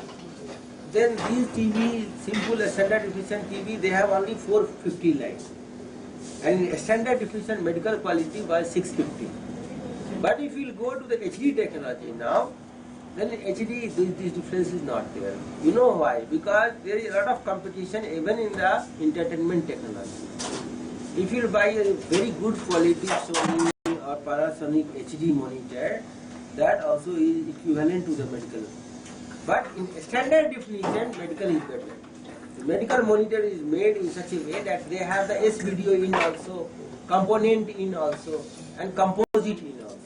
then these TV, simple standard diffusion TV, they have only 450 lines. And standard diffusion medical quality was 650. But if you will go to the HD technology now, then HD, this difference is not there. You know why? Because there is a lot of competition even in the entertainment technology. If you buy a very good quality Sony or Panasonic HD monitor, that also is equivalent to the medical. But in standard definition, medical is better. The medical monitor is made in such a way that they have the S video in also, component in also, and composite in also.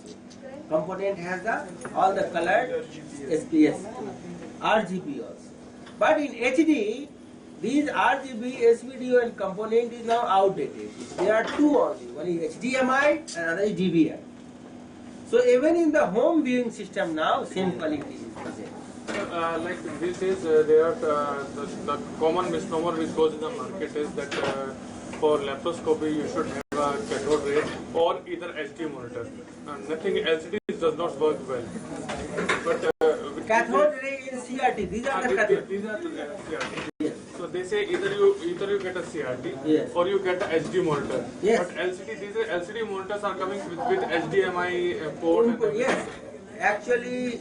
Component has all the color SPS, RGB also. But in HD, these RGB, S video and component is now outdated. There are two only. One is HDMI and another is DVI. So even in the home viewing system now, same quality is present. Like these days, there are the common misnomer which goes in the market is that for laparoscopy you should have a cathode ray or either HD monitor. Nothing LCD does not work well. But Cathode ray is CRT. These are the cathode. These are the CRT. Yes. So they say either you get a CRT Yes. or you get a HD monitor. Yes. But these LCD monitors are coming with HDMI port. And everything. Yes. Actually,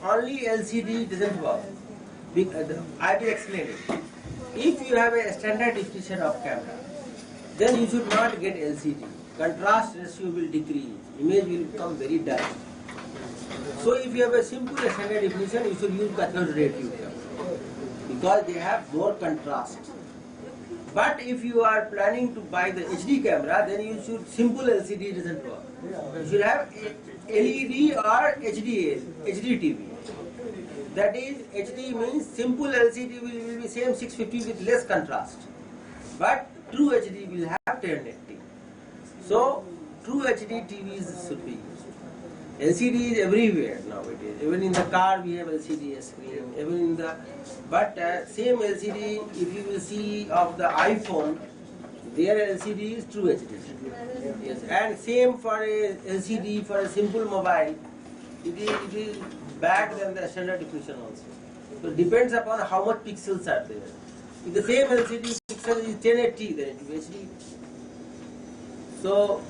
only LCD doesn't work. I will explain it. If you have a standard definition of camera, then you should not get LCD. Contrast ratio will decrease. Image will become very dull. So if you have a simple standard definition, you should use cathode ray tube because they have more contrast. But if you are planning to buy the HD camera, then you should simple LCD doesn't work. You should have LED or HD TV. That is, HD means simple LCD will be same 650 with less contrast. But true HD will have 1080. So true HD TVs should be used. LCD is everywhere nowadays. Even in the car we have LCD screen. Even in the same LCD, if you will see of the iPhone, their LCD is true HD. Yes, and same for a LCD for a simple mobile. It is bad than the standard definition also. So it depends upon how much pixels are there. If the same LCD pixel is 1080, then it will be HD. So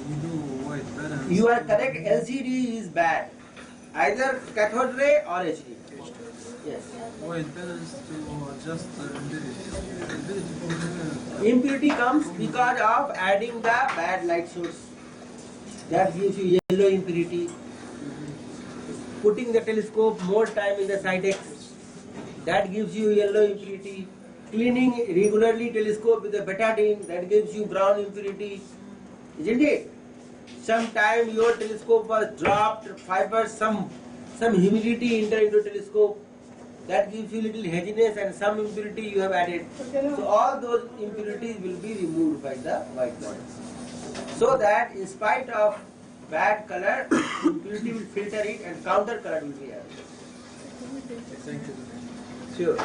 we do white balance. you are correct. LCD is bad, either cathode ray or HD. Yes. White balance to adjust impurity. Impurity comes because of adding the bad light source. That gives you yellow impurity. Putting the telescope more time in the side X, that gives you yellow impurity. Cleaning regularly telescope with a betadine, that gives you brown impurity. Isn't it? Sometime your telescope was dropped, fibers, some humidity enter into telescope, that gives you little haziness and some impurity you have added. So all those impurities will be removed by the white balance. So that in spite of bad color, impurity will filter it and counter color will be added. Thank you. Sure.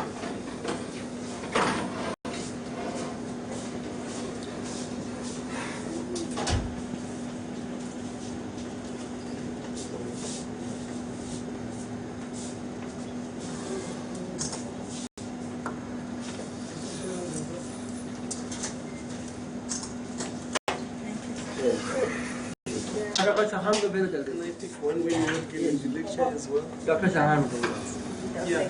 Dr. Sahan को भेज देते हैं। One way you would give the lecture as well. Dr. Sahan को। Yeah.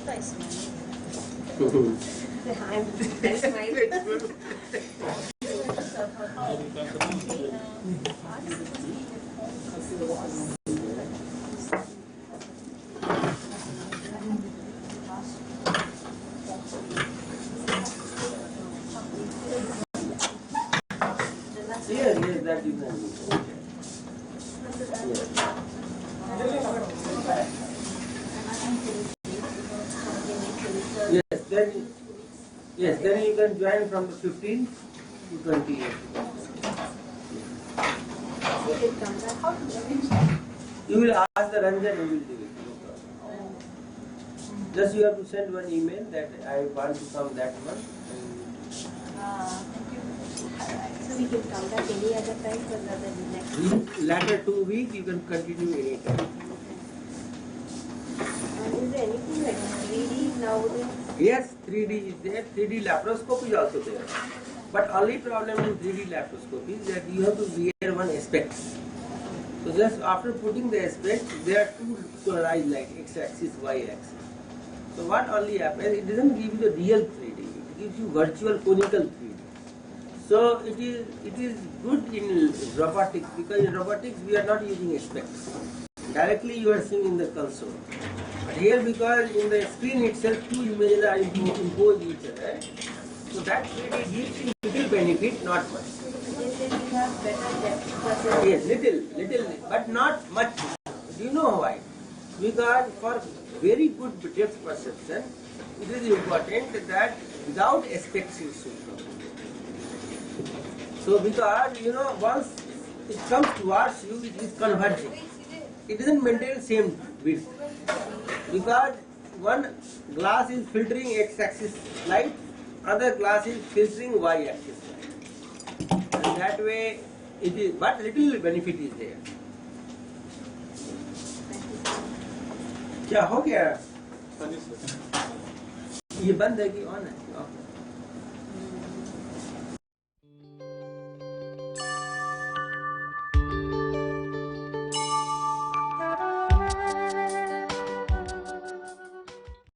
Nice. I'm Yes, that you can do. Yes, then you can join from the 15th to 28th. You will ask the Ranjan, he will do it. No problem. Just you have to send one email that I want to come that month. So we can come back any other time for the next week. Latter 2 weeks you can continue any time. Is there anything like 3D nowadays? Yes, 3D is there. 3D laparoscope is also there. But only problem in 3D laparoscopy is that you have to wear one specs. So just after putting the specs, there are two polarized like x-axis, y-axis. So what only happens, it doesn't give you the real 3D. It gives you virtual conical 3D. So it is good in robotics, because in robotics we are not using specs. Directly you are seeing in the console. But here, because in the screen itself two images are imposed each other, so that 3D gives you little benefit, not much. They say we have better depth perception. Yes, little, but not much. Do you know why? Because for very good depth perception, it is important that without specs you should know. So because once it comes towards you, it is converging. It doesn't maintain same width. Because one glass is filtering x-axis light, other glass is filtering y-axis light. And that way it is, but little benefit is there. क्या हो गया? ये बंद है कि on है?